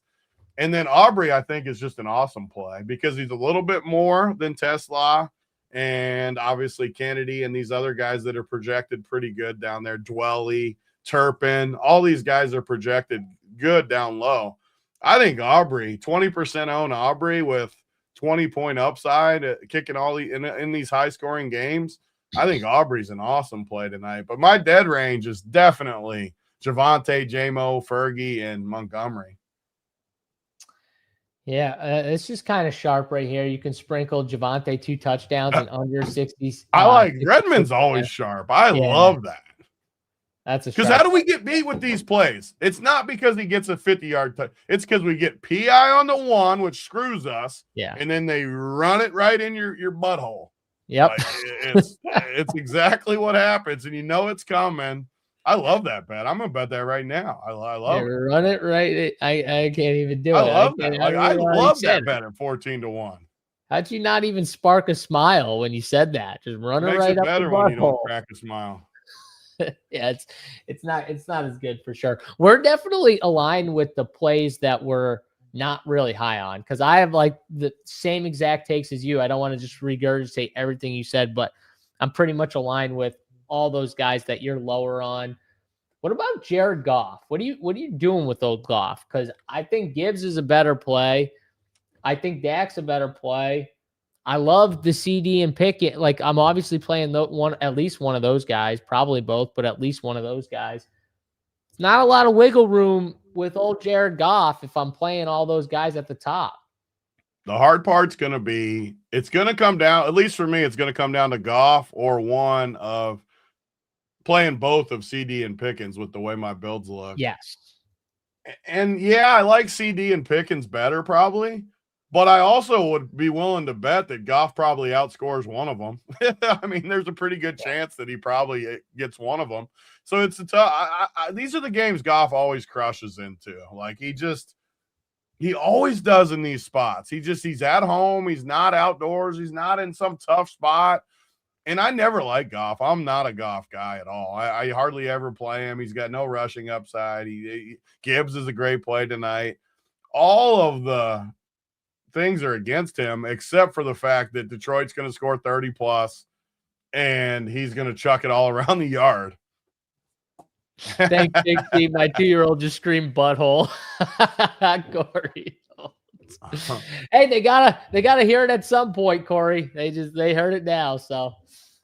And then Aubrey, I think, is just an awesome play because he's a little bit more than Tesla and obviously Kennedy and these other guys that are projected pretty good down there. Dwelly, Turpin, all these guys are projected good down low. I think Aubrey, 20% own Aubrey with 20-point upside, kicking all in these high-scoring games. I think Aubrey's an awesome play tonight. But my dead range is definitely Javonte, J-Mo, Fergie, and Montgomery. Yeah, it's just kind of sharp right here. You can sprinkle Javonte 2 touchdowns and under 60s. I like Redmond's always sharp. I love that. That's because how do we get beat with these plays? It's not because he gets a 50-yard touch. It's because we get PI on the one, which screws us. Yeah, and then they run it right in your butthole. Yep, like, it's exactly what happens, and you know it's coming. I love that bet. I'm gonna bet that right now. I love it. Run it right. I can't even do it. I love that. I love that bet at 14-1. How'd you not even spark a smile when you said that? Just run it right up the butthole. Makes it better when you don't crack a smile. Yeah, it's not as good for sure. We're definitely aligned with the plays that we're not really high on because I have like the same exact takes as you. I don't want to just regurgitate everything you said, but I'm pretty much aligned with all those guys that you're lower on. What about Jared Goff? What are you doing with old Goff? Because I think Gibbs is a better play. I think Dak's a better play. I love the CD and Pickett. Like I'm obviously playing at least one of those guys, probably both, but at least one of those guys. It's not a lot of wiggle room with old Jared Goff if I'm playing all those guys at the top. The hard part's going to be, it's going to come down, at least for me, it's going to come down to Goff or one of playing both of CD and Pickens with the way my builds look. Yes. And yeah, I like CD and Pickens better probably, but I also would be willing to bet that Goff probably outscores one of them. I mean, there's a pretty good chance that he probably gets one of them. So it's a tough. These are the games Goff always crushes into. Like he always does in these spots. He's at home. He's not outdoors. He's not in some tough spot. And I never like Goff. I'm not a Goff guy at all. I hardly ever play him. He's got no rushing upside. Gibbs is a great play tonight. All of the things are against him, except for the fact that Detroit's going to score 30 plus, and he's going to chuck it all around the yard. Thanks, Dixie. My 2-year-old just screamed butthole. Corey. Hey, they gotta hear it at some point, Corey. They heard it now. So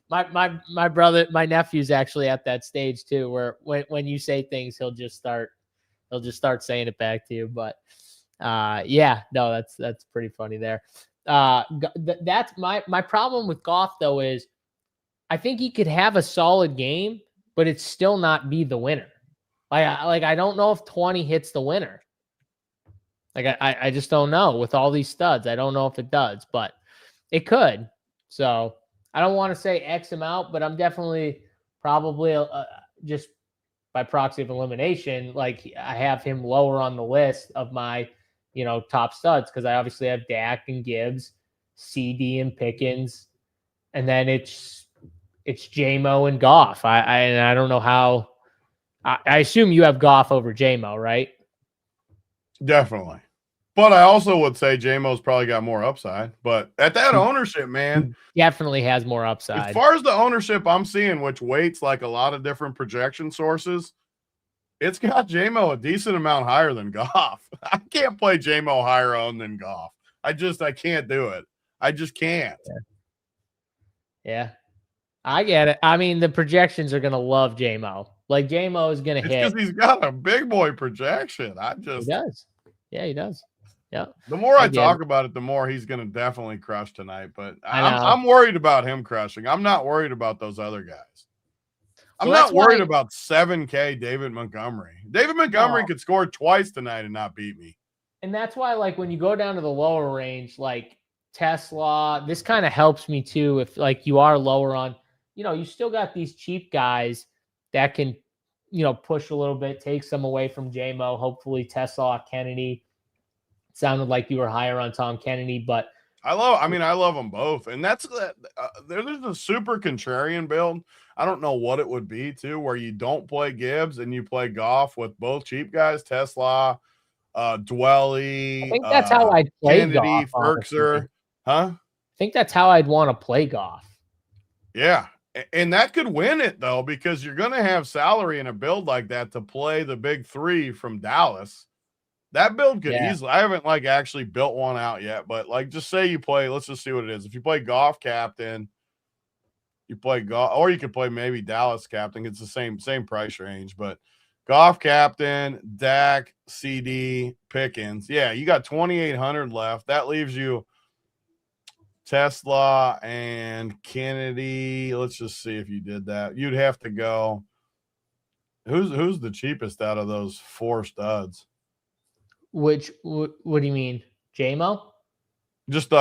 my brother, my nephew's actually at that stage too, where when you say things, he'll just start saying it back to you. But yeah, no, that's pretty funny there. That's my problem with Goff though, is I think he could have a solid game, but it's still not be the winner. Like I don't know if 20 hits the winner. Like I just don't know with all these studs. I don't know if it does, but it could. So I don't want to say X him out, but I'm definitely probably just by proxy of elimination, like I have him lower on the list of my, top studs, because I obviously have Dak and Gibbs, CD and Pickens, and then it's J-Mo and Goff. I don't know how. I assume you have Goff over J-Mo, right? Definitely. But I also would say J-Mo's probably got more upside. But at that ownership, man. Definitely has more upside. As far as the ownership I'm seeing, which weights like a lot of different projection sources, it's got J-Mo a decent amount higher than Goff. I can't play J-Mo higher owned than Goff. I can't do it. I just can't. Yeah. I get it. I mean, the projections are going to love J-Mo. Like, J-Mo is going to hit. Because he's got a big boy projection. He does. Yeah, he does. Yeah. The more I talk about it, the more he's going to definitely crush tonight. But I'm worried about him crushing. I'm not worried about those other guys. I'm not worried about 7K David Montgomery. David Montgomery could score twice tonight and not beat me. And that's why, like, when you go down to the lower range, like Tesla, this kind of helps me too. If like you are lower on, you still got these cheap guys that can, push a little bit, take some away from J-Mo. Hopefully Tesla, Kennedy. It sounded like you were higher on Tom Kennedy, but I love them both. And that's there's a super contrarian build. I don't know what it would be too, where you don't play Gibbs and you play Goff with both cheap guys, Tesla, Dwelly. I think that's how I'd play Kennedy, Goff. Ferkser. Huh? I think that's how I'd want to play Goff. Yeah. And that could win it, though, because you're going to have salary in a build like that to play the big three from Dallas. That build could easily – I haven't, actually built one out yet, but, just say you play – let's just see what it is. If you play Goff captain, you play Goff – or you could play maybe Dallas captain. It's the same price range. But Goff captain, Dak, CD, Pickens. Yeah, you got 2,800 left. That leaves you – Tesla and Kennedy. Let's just see if you did that. You'd have to go. Who's the cheapest out of those four studs? What do you mean? J-Mo? Just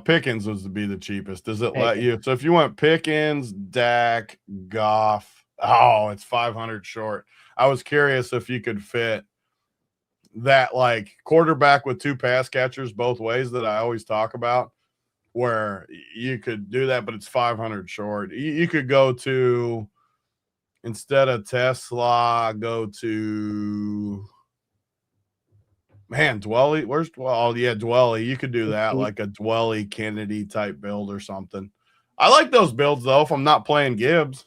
Pickens was to be the cheapest. Does it let you? So if you went Pickens, Dak, Goff, it's 500 short. I was curious if you could fit that quarterback with two pass catchers both ways that I always talk about, where you could do that, but it's 500 short. You could go to, instead of Tesla, go to, Dwelly. Where's Dwelly? Oh, yeah, Dwelly. You could do that, like a Dwelly Kennedy type build or something. I like those builds, though, if I'm not playing Gibbs.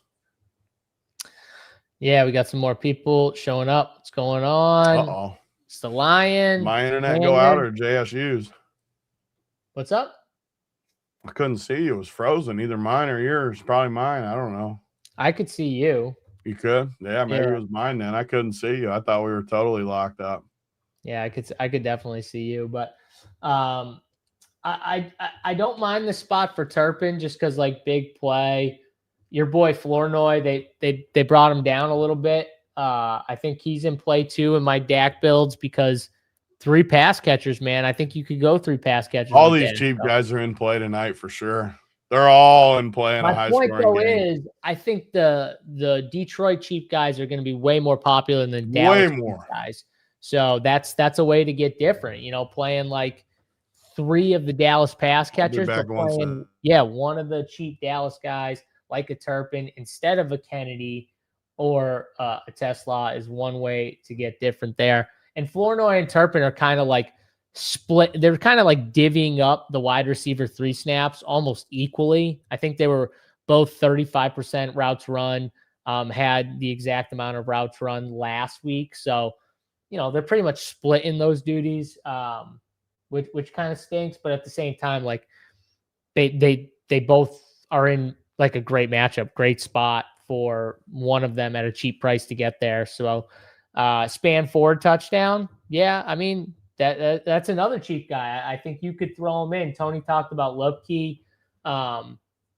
Yeah, we got some more people showing up. What's going on? Uh-oh. It's the Lion. My internet go out or JSU's? What's up? I couldn't see you. It was frozen. Either mine or yours. Probably mine. I don't know. I could see you. You could? Yeah, maybe it was mine then. I couldn't see you. I thought we were totally locked up. Yeah, I could definitely see you. But I don't mind the spot for Turpin just because, big play. Your boy Flournoy, they brought him down a little bit. I think he's in play too in my Dak builds because – 3 pass catchers, man. I think you could go 3 pass catchers. All these cheap guys are in play tonight for sure. They're all in play in a high scoring game. My point, though, is I think the Detroit cheap guys are going to be way more popular than Dallas guys. So that's a way to get different. Playing 3 of the Dallas pass catchers. One of the cheap Dallas guys like a Turpin instead of a Kennedy or a Tesla is one way to get different there. And Flournoy and Turpin are kind of split. They're kind of divvying up the wide receiver 3 snaps almost equally. I think they were both 35% routes run. had the exact amount of routes run last week. So, they're pretty much splitting those duties, which kind of stinks. But at the same time, like they both are in like a great matchup, great spot for one of them at a cheap price to get there. So span forward touchdown. Yeah, I mean, that's another cheap guy. I think you could throw him in. Tony talked about Lupke.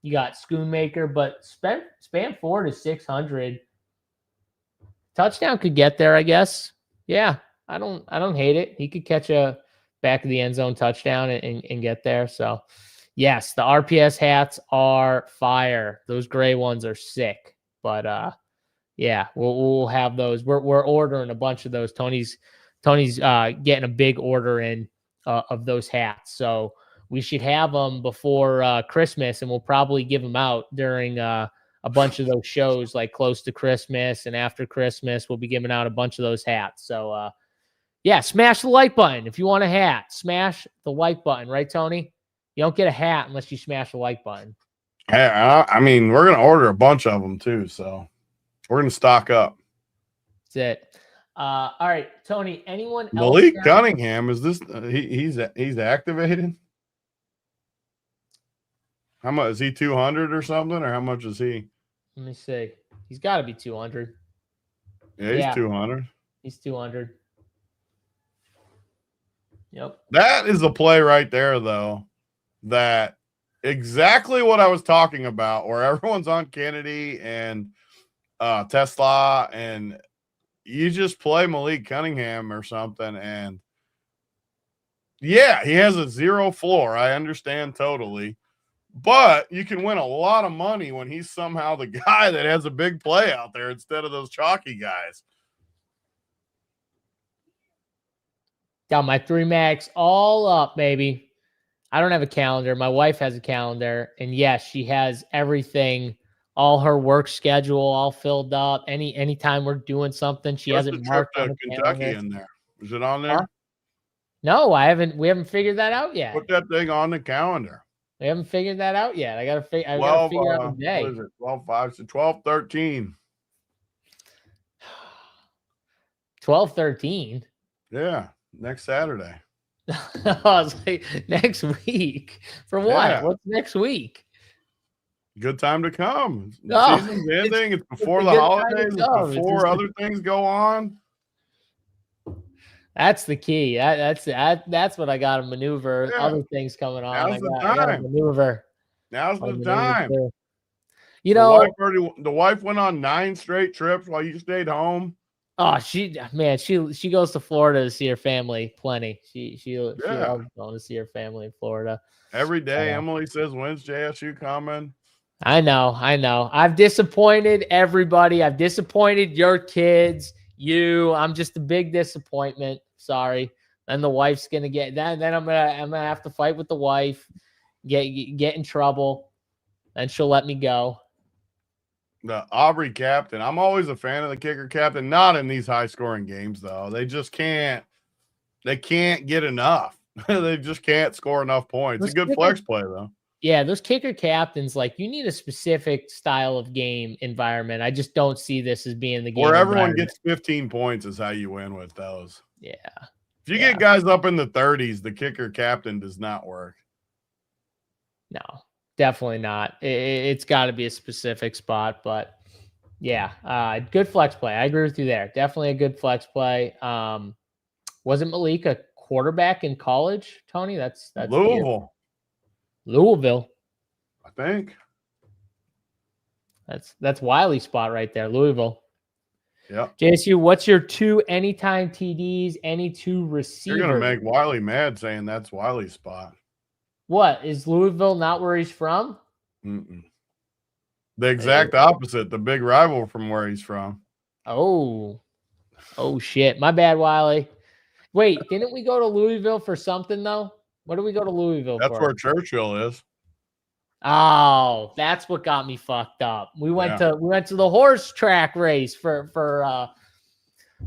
You got Schoonmaker, but span forward is 600. Touchdown could get there, I guess. Yeah, I don't hate it. He could catch a back of the end zone touchdown and get there. So yes, the RPS hats are fire. Those gray ones are sick. But yeah, we'll have those. We're ordering a bunch of those. Tony's getting a big order in of those hats. So we should have them before Christmas, and we'll probably give them out during a bunch of those shows, like close to Christmas and after Christmas. We'll be giving out a bunch of those hats. So yeah, smash the like button if you want a hat. Smash the like button, right, Tony? You don't get a hat unless you smash the like button. I mean, we're going to order a bunch of them too, so we're going to stock up. That's it. All right, Tony, anyone else? Malik Cunningham, is this he's activated? How much is he, 200 or something, or how much is he? Let me see. He's got to be 200. Yeah, he's 200. He's 200. Yep. That is a play right there, though. That exactly what I was talking about, where everyone's on Kennedy and Tesla, and you just play Malik Cunningham or something, and yeah, he has a zero floor. I understand totally, but you can win a lot of money when he's somehow the guy that has a big play out there instead of those chalky guys. Got my 3 max all up, baby. I don't have a calendar. My wife has a calendar, and yes, she has everything, all her work schedule all filled up. Anytime we're doing something, she hasn't marked on the Kentucky calendar. in there. Is it on there? Huh? No, we haven't figured that out yet. Put that thing on the calendar. We haven't figured that out yet. I gotta figure out the day. What is it? 12/5, so 12/13. 12/13. Yeah, next Saturday. I was like, next week for what? Yeah. What's next week? Good time to come. The season's ending. It's before the holidays. It's before other things go on. That's the key. That's what I got to maneuver. Yeah. Other things coming on. I got to maneuver. Now's the time. You know, the wife went on 9 straight trips while you stayed home. Oh, she goes to Florida to see her family plenty. She loves going to see her family in Florida every day. Emily says, "When's JSU coming?" I know. I've disappointed everybody. I've disappointed your kids. I'm just a big disappointment. Sorry. And the wife's gonna get that. Then I'm gonna have to fight with the wife, get in trouble, and she'll let me go. The Aubrey captain. I'm always a fan of the kicker captain. Not in these high scoring games though. They just can't. They can't get enough. They just can't score enough points. It's a good flex play though. Yeah, those kicker captains, like, you need a specific style of game environment. I just don't see this as being the game where everyone gets 15 points is how you win with those. Yeah. If you get guys up in the 30s, the kicker captain does not work. No, definitely not. It's got to be a specific spot, but yeah, good flex play. I agree with you there. Definitely a good flex play. Wasn't Malik a quarterback in college, Tony? That's Louisville, I think. That's Wiley's spot right there, Louisville. Yeah. JSU, what's your 2 anytime TDs, any 2 receivers? You're gonna make Wiley mad saying that's Wiley's spot. What, is Louisville not where he's from? Mm-mm. The exact opposite. The big rival from where he's from. Oh shit! My bad, Wiley. Wait, didn't we go to Louisville for something though? What did we go to Louisville for? That's where Churchill is. Oh, that's what got me fucked up. We went to the horse track race for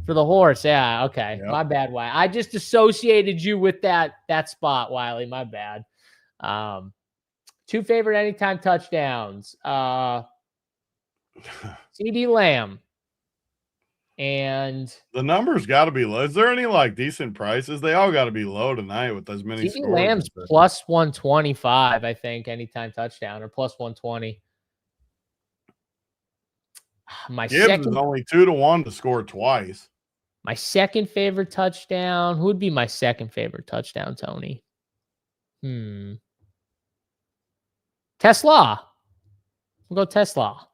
the horse. Yeah, okay. Yep. My bad, Wiley. I just associated you with that spot, Wiley. My bad. 2 favorite anytime touchdowns. CeeDee Lamb. And the numbers got to be low. Is there any like decent prices? They all got to be low tonight with as many CeeDee scores. Lamb's plus 125, I think, anytime touchdown, or plus 120. My Gibbs second is only 2-1 to score twice. My second favorite touchdown. Who would be my second favorite touchdown, Tony? Tesla. We'll go Tesla.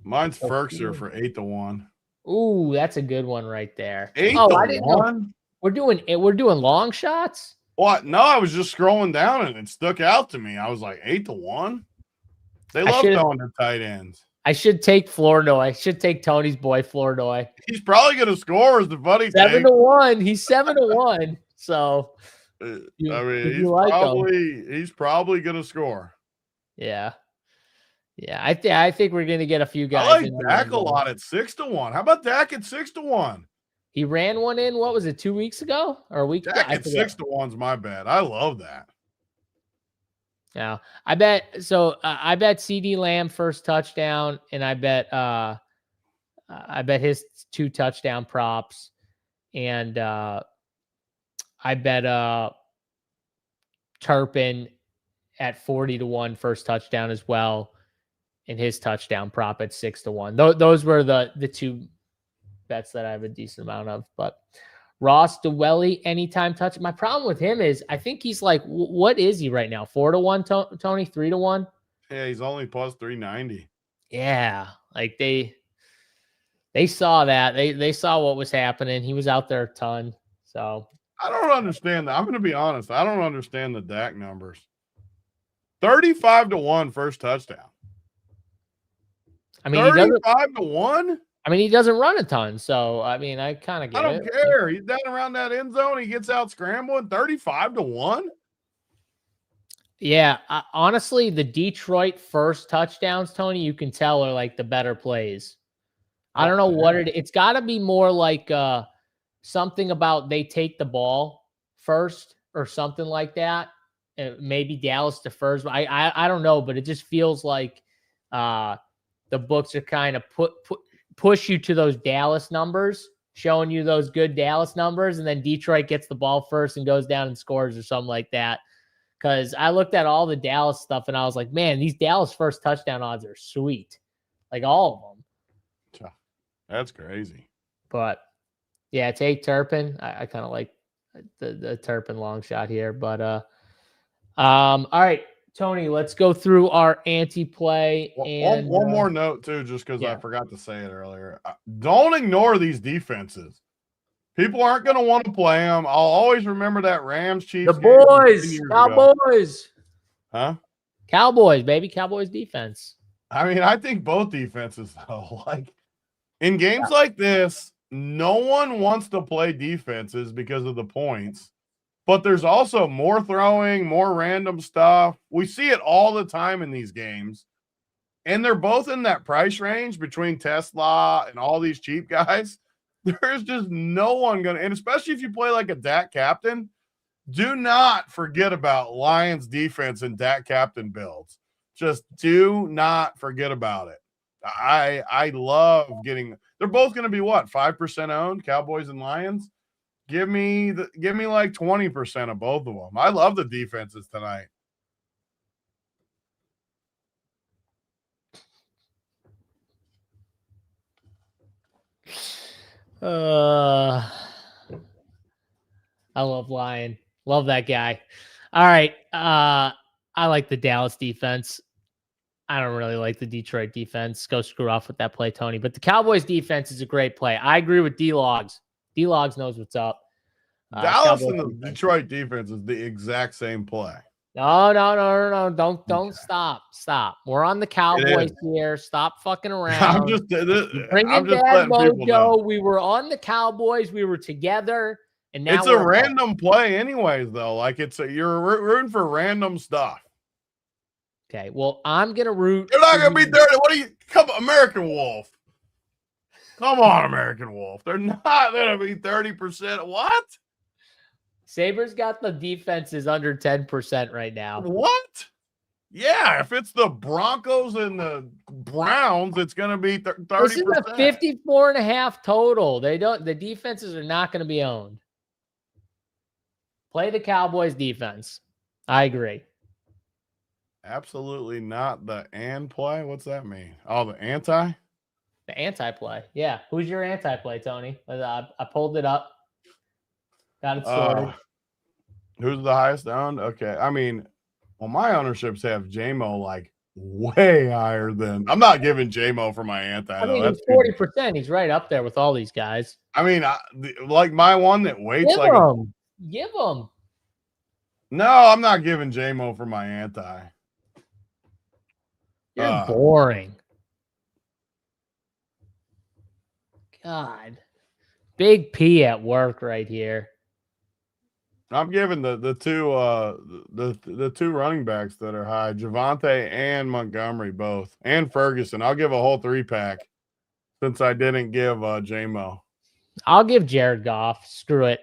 Mine's Ferkser for 8-1. Ooh, that's a good one right there. 8-1? I didn't know. We're doing long shots? What? No, I was just scrolling down and it stuck out to me. I was like, 8-1? They love throwing their tight ends. I should take Flournoy. I should take Tony's boy Flournoy. He's probably going to score, is the funny thing. 7-1. He's 7-1. So, he's probably going to score. Yeah. Yeah, I think we're going to get a few guys. I like Dak a lot at 6-1. How about Dak at 6-1? He ran one in, what was it, 2 weeks ago or a week ago? Dak at 6-1's my bet. I love that. Yeah, I bet CeeDee Lamb first touchdown, and I bet his 2 touchdown props, and I bet Turpin at 40-1 first touchdown as well, and his touchdown prop at 6-1. Those were the 2 bets that I have a decent amount of. But Ross Dwelly, anytime touch. My problem with him is I think he's like, what is he right now? 4-1, Tony? 3-1? Yeah, he's only plus 390. Yeah, like they saw that. They saw what was happening. He was out there a ton. So I don't understand that. I'm going to be honest. I don't understand the Dak numbers. 35-1 first touchdown. I mean, 35-1. I mean, he doesn't run a ton, so I mean, I kind of get it. I don't care. He's down around that end zone. He gets out scrambling. 35-1. Yeah, honestly, the Detroit first touchdowns, Tony, you can tell are like the better plays. I don't know what it's got to be more like something about they take the ball first or something like that. Maybe Dallas defers. I don't know, but it just feels like the books are kind of push you to those Dallas numbers, showing you those good Dallas numbers, and then Detroit gets the ball first and goes down and scores or something like that. Because I looked at all the Dallas stuff and I was like, man, these Dallas first touchdown odds are sweet. Like all of them. That's crazy. But yeah, take Turpin. I kind of like the Turpin long shot here. But all right, Tony, let's go through our anti-play. And one more note, too, just because I forgot to say it earlier. Don't ignore these defenses. People aren't going to want to play them. I'll always remember that Rams Chiefs. The boys, Cowboys. Huh? Cowboys, baby. Cowboys defense. I mean, I think both defenses, though. Like, in games like this, no one wants to play defenses because of the points. But there's also more throwing, more random stuff. We see it all the time in these games. And they're both in that price range between Tesla and all these cheap guys. There's just no one going to – and especially if you play like a Dak captain, do not forget about Lions defense and Dak captain builds. Just do not forget about it. I love getting – they're both going to be what, 5% owned, Cowboys and Lions? Give me like 20% of both of them. I love the defenses tonight. I love Lion. Love that guy. All right. I like the Dallas defense. I don't really like the Detroit defense. Go screw off with that play, Tony. But the Cowboys defense is a great play. I agree with D-Logs. D-Logs knows what's up. Dallas and the Detroit defense is the exact same play. No. Don't stop. We're on the Cowboys here. Stop fucking around. I'm just letting people know. We were on the Cowboys. We were together. And now it's a random play anyways, though. Like you're rooting for random stuff. Okay, well, I'm going to root. You're not going to be 30. What are you? Come on, American Wolf. Come on, American Wolf. They're not going to be 30%. What? Sabres got the defenses under 10% right now. What? Yeah, if it's the Broncos and the Browns, it's going to be 30%. This is a 54.5 total. The defenses are not going to be owned. Play the Cowboys defense. I agree. Absolutely not the and play. What's that mean? Oh, the anti? The anti-play. Yeah. Who's your anti-play, Tony? I pulled it up. Got it sorted. Who's the highest owned? Okay. I mean, well, my ownerships have JMO like way higher than. I'm not giving JMO for my anti. I mean, he's 40%. He's right up there with all these guys. I mean, like my one that waits Give like him. Give him. No, I'm not giving JMO for my anti. You're boring. God. Big P at work right here. I'm giving the two running backs that are high, Javonte and Montgomery both, and Ferguson. I'll give a whole 3-pack since I didn't give JMO. I'll give Jared Goff. Screw it.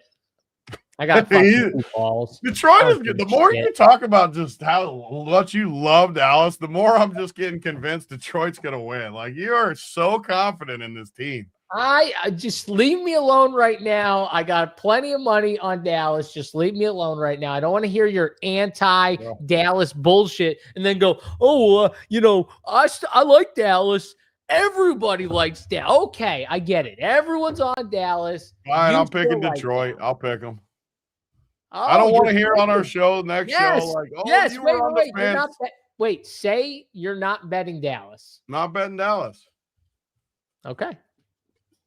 I got fucking balls. Detroit is good. The more you talk about just how much you love Dallas, the more I'm just getting convinced Detroit's going to win. Like, you are so confident in this team. I just leave me alone right now. I got plenty of money on Dallas. Just leave me alone right now. I don't want to hear your anti-Dallas bullshit and then go, I like Dallas. Everybody likes Dallas. Okay, I get it. Everyone's on Dallas. Fine, I'm picking Detroit. I'll pick them. I don't want to hear on our show next show like, you were on the fence. Say you're not betting Dallas. Not betting Dallas. Okay.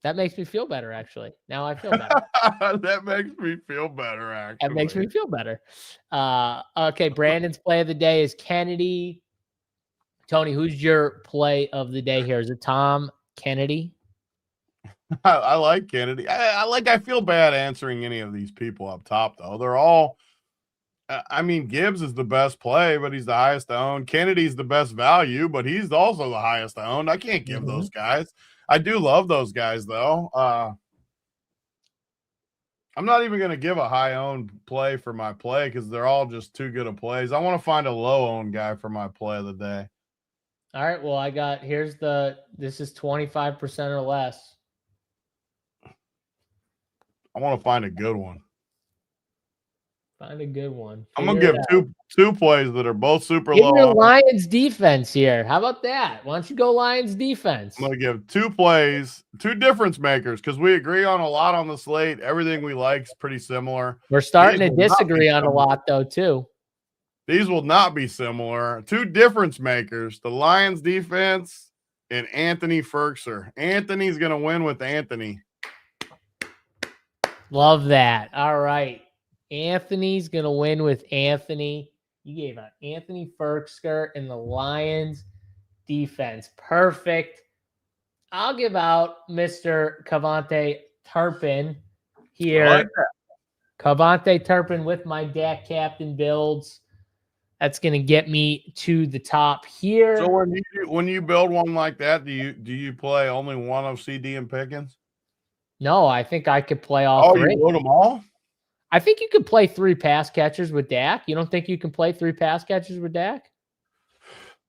That makes me feel better, actually. Now I feel better. That makes me feel better, actually. That makes me feel better. Okay, Brandon's play of the day is Kennedy. Tony, who's your play of the day here? Is it Tom Kennedy? I like Kennedy. I feel bad answering any of these people up top, though. They're all I mean, Gibbs is the best play, but he's the highest owned. Kennedy's the best value, but he's also the highest owned. I can't give those guys. I do love those guys, though. I'm not even going to give a high-owned play for my play because they're all just too good of plays. I want to find a low-owned guy for my play of the day. All right, well, this is 25% or less. I want to find a good one. Find a good one. I'm going to give two plays that are both super low. Give me Lions defense here. How about that? Why don't you go Lions defense? I'm going to give two plays, two difference makers, because we agree on a lot on the slate. Everything we like is pretty similar. We're starting to disagree on a lot, though, too. These will not be similar. Two difference makers, the Lions defense and Anthony Ferkser. Anthony's going to win with Anthony. Love that. All right. Anthony's going to win with Anthony. You gave out Anthony Ferkser and the Lions defense. Perfect. I'll give out Mr. Cavante Turpin here. I like that. Cavante Turpin with my Dak captain builds. That's going to get me to the top here. So when you build one like that, do you play only one of CD and Pickens? No, I think I could play all three. You build them all? I think you could play 3 pass catchers with Dak. You don't think you can play 3 pass catchers with Dak?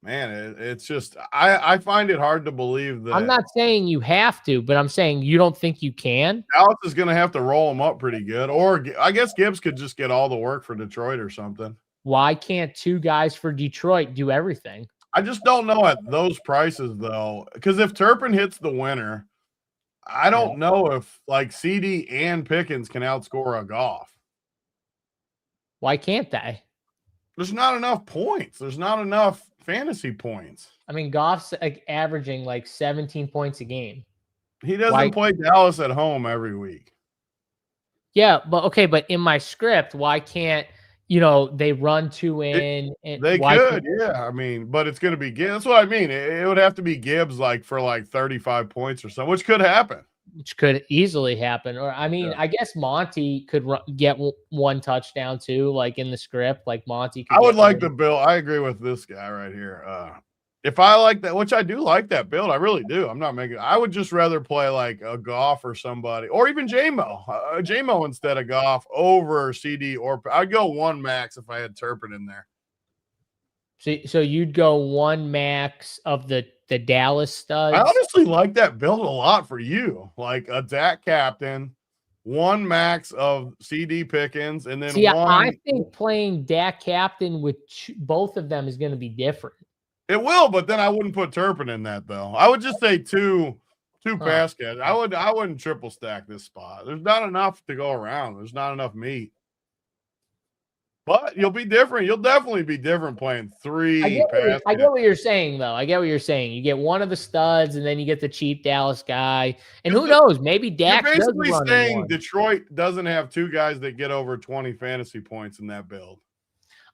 Man, it's just I find it hard to believe that. I'm not saying you have to, but I'm saying you don't think you can. Dallas is going to have to roll them up pretty good. Or I guess Gibbs could just get all the work for Detroit or something. Why can't 2 guys for Detroit do everything? I just don't know at those prices, though. Because if Turpin hits the winner, I don't know if like CD and Pickens can outscore a Goff. Why can't they? There's not enough points. There's not enough fantasy points. I mean, Goff's averaging like 17 points a game. He doesn't play Dallas at home every week. Yeah, but in my script, why can't they run 2 in? They could, yeah. I mean, but it's going to be Gibbs. That's what I mean. It would have to be Gibbs for 35 points or something, which could happen. Which could easily happen. Or, I guess Monty could get 1 touchdown too, like in the script. Like Monty could. I would like the build. I agree with this guy right here. If I like that, which I do like that build, I really do. I'm not making. I would just rather play like a Goff or somebody, or even JMO. JMO instead of Goff over CD, or I'd go 1 max if I had Turpin in there. So you'd go one max of the Dallas studs. I honestly like that build a lot for you. Like a Dak captain, one max of CD Pickens, and then one. I think playing Dak captain with both of them is going to be different. It will, but then I wouldn't put Turpin in that though. I would just say two pass catches. I wouldn't triple stack this spot. There's not enough to go around. There's not enough meat. But you'll be different. You'll definitely be different playing three. I get what you're saying, though. I get what you're saying. You get one of the studs, and then you get the cheap Dallas guy. And who knows? Maybe Dak. You're basically saying Detroit doesn't have two guys that get over 20 fantasy points in that build.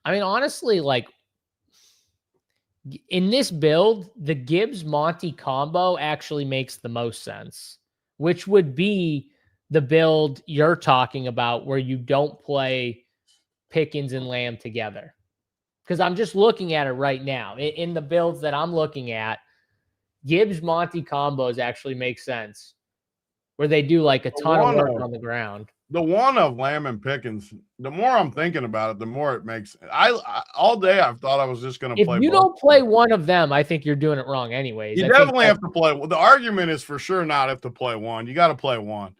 I mean, honestly, like in this build, the Gibbs-Monty combo actually makes the most sense, which would be the build you're talking about where you don't play Pickens and Lamb together. Because I'm just looking at it right now. In the builds that I'm looking at, Gibbs-Monty combos actually make sense, where they do like a ton of work on the ground. The one of Lamb and Pickens, the more I'm thinking about it, the more it makes I all day I've thought I was just going to play. If you don't play one of them, I think you're doing it wrong anyways. You definitely have to play. Well, the argument is for sure not have to play one. You got to play one.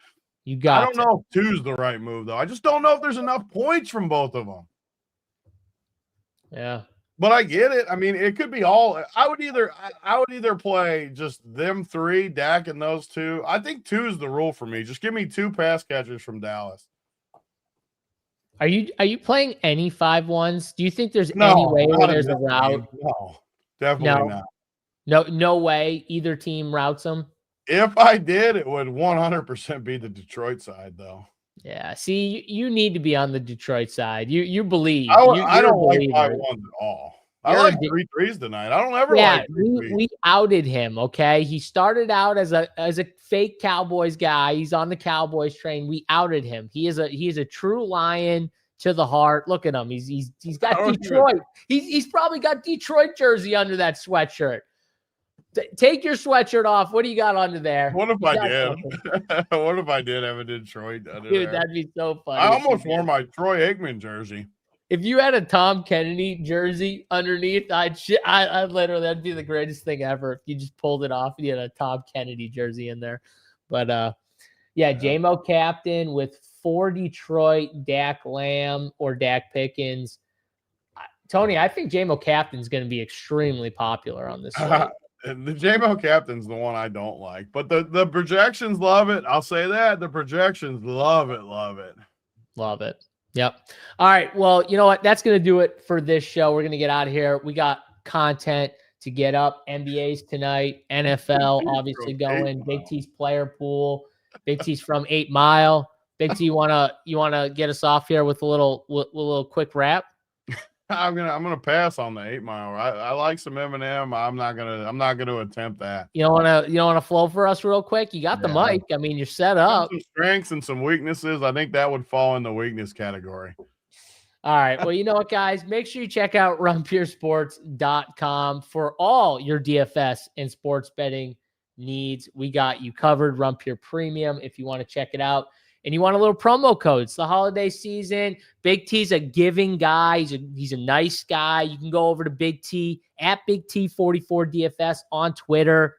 I don't know if two's the right move, though. I just don't know if there's enough points from both of them. Yeah. But I get it. I mean, it could be all. I would either play just them three, Dak and those two. I think two is the rule for me. Just give me two pass catchers from Dallas. Are you playing any 5-1s? Do you think there's any way where there's a route? No, definitely not. No way either team routes them. If I did, it would 100% be the Detroit side, though. Yeah. See, you need to be on the Detroit side. You believe. I don't like 5-1s at all. I like 3-3s tonight. I don't ever like 3-3s. We outed him. Okay, he started out as a fake Cowboys guy. He's on the Cowboys train. We outed him. He is a true Lion to the heart. Look at him. He's got Detroit. He's probably got Detroit jersey under that sweatshirt. Take your sweatshirt off. What do you got under there? What if I did? What if I did have a Detroit under there? Dude, that'd be so funny. I almost wore my Troy Aikman jersey. If you had a Tom Kennedy jersey underneath, I'd literally, that'd be the greatest thing ever. If you just pulled it off and you had a Tom Kennedy jersey in there. But JMO captain with 4 Detroit, Dak Lamb or Dak Pickens. Tony, I think JMO captain's going to be extremely popular on this slate. The JMO captain's the one I don't like, but the projections love it. I'll say that the projections love it. Love it. Yep. All right. Well, you know what? That's going to do it for this show. We're going to get out of here. We got content to get up. NBA's tonight. NFL obviously going. Big T's player pool. Big T's from 8 Mile. Big T, you wanna get us off here with a little quick wrap? I'm gonna pass on the 8 Mile. I like some Eminem. I'm not gonna attempt that. You don't wanna flow for us real quick? You got the mic. I mean, you're set up. Some strengths and some weaknesses. I think that would fall in the weakness category. All right. Well, you know what, guys? Make sure you check out runpuresports.com for all your DFS and sports betting needs. We got you covered. Run Pure Premium if you want to check it out. And you want a little promo code. It's the holiday season. Big T's a giving guy. He's a nice guy. You can go over to Big T at Big T44DFS on Twitter.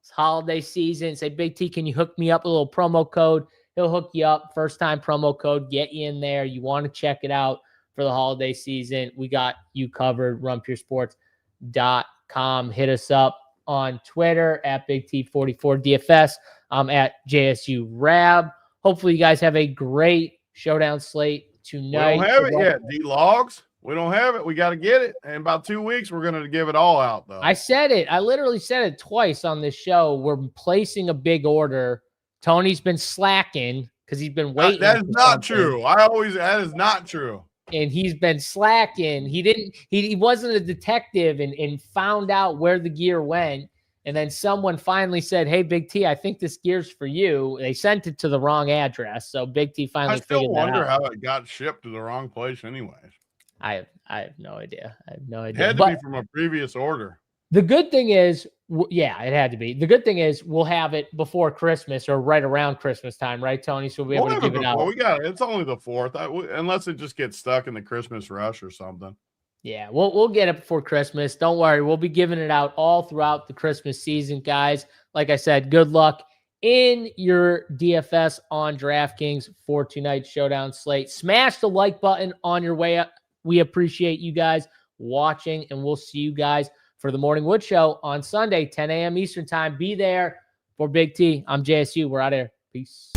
It's holiday season. Say, Big T, can you hook me up with a little promo code? He'll hook you up. First time promo code. Get you in there. You want to check it out for the holiday season. We got you covered. RunPureSports.com. Hit us up on Twitter at Big T44DFS. I'm at JSURab. Hopefully you guys have a great Showdown slate tonight. We don't have it yet, D-Logs. We don't have it. We got to get it. In about 2 weeks, we're going to give it all out, though. I said it. I literally said it twice on this show. We're placing a big order. Tony's been slacking because he's been waiting. That is not true. That is not true. And he's been slacking. He wasn't a detective and found out where the gear went. And then someone finally said, hey, Big T, I think this gear's for you. They sent it to the wrong address. So Big T finally figured that out. I still wonder how it got shipped to the wrong place anyways. I have no idea. It had to be from a previous order. The good thing is, it had to be. The good thing is we'll have it before Christmas or right around Christmas time, right, Tony? So we'll be able to give it out. We got it. It's only the 4th, unless it just gets stuck in the Christmas rush or something. Yeah, we'll get it before Christmas. Don't worry. We'll be giving it out all throughout the Christmas season, guys. Like I said, good luck in your DFS on DraftKings for tonight's Showdown slate. Smash the like button on your way up. We appreciate you guys watching, and we'll see you guys for the Morning Wood Show on Sunday, 10 a.m. Eastern Time. Be there for Big T. I'm JSU. We're out of here. Peace.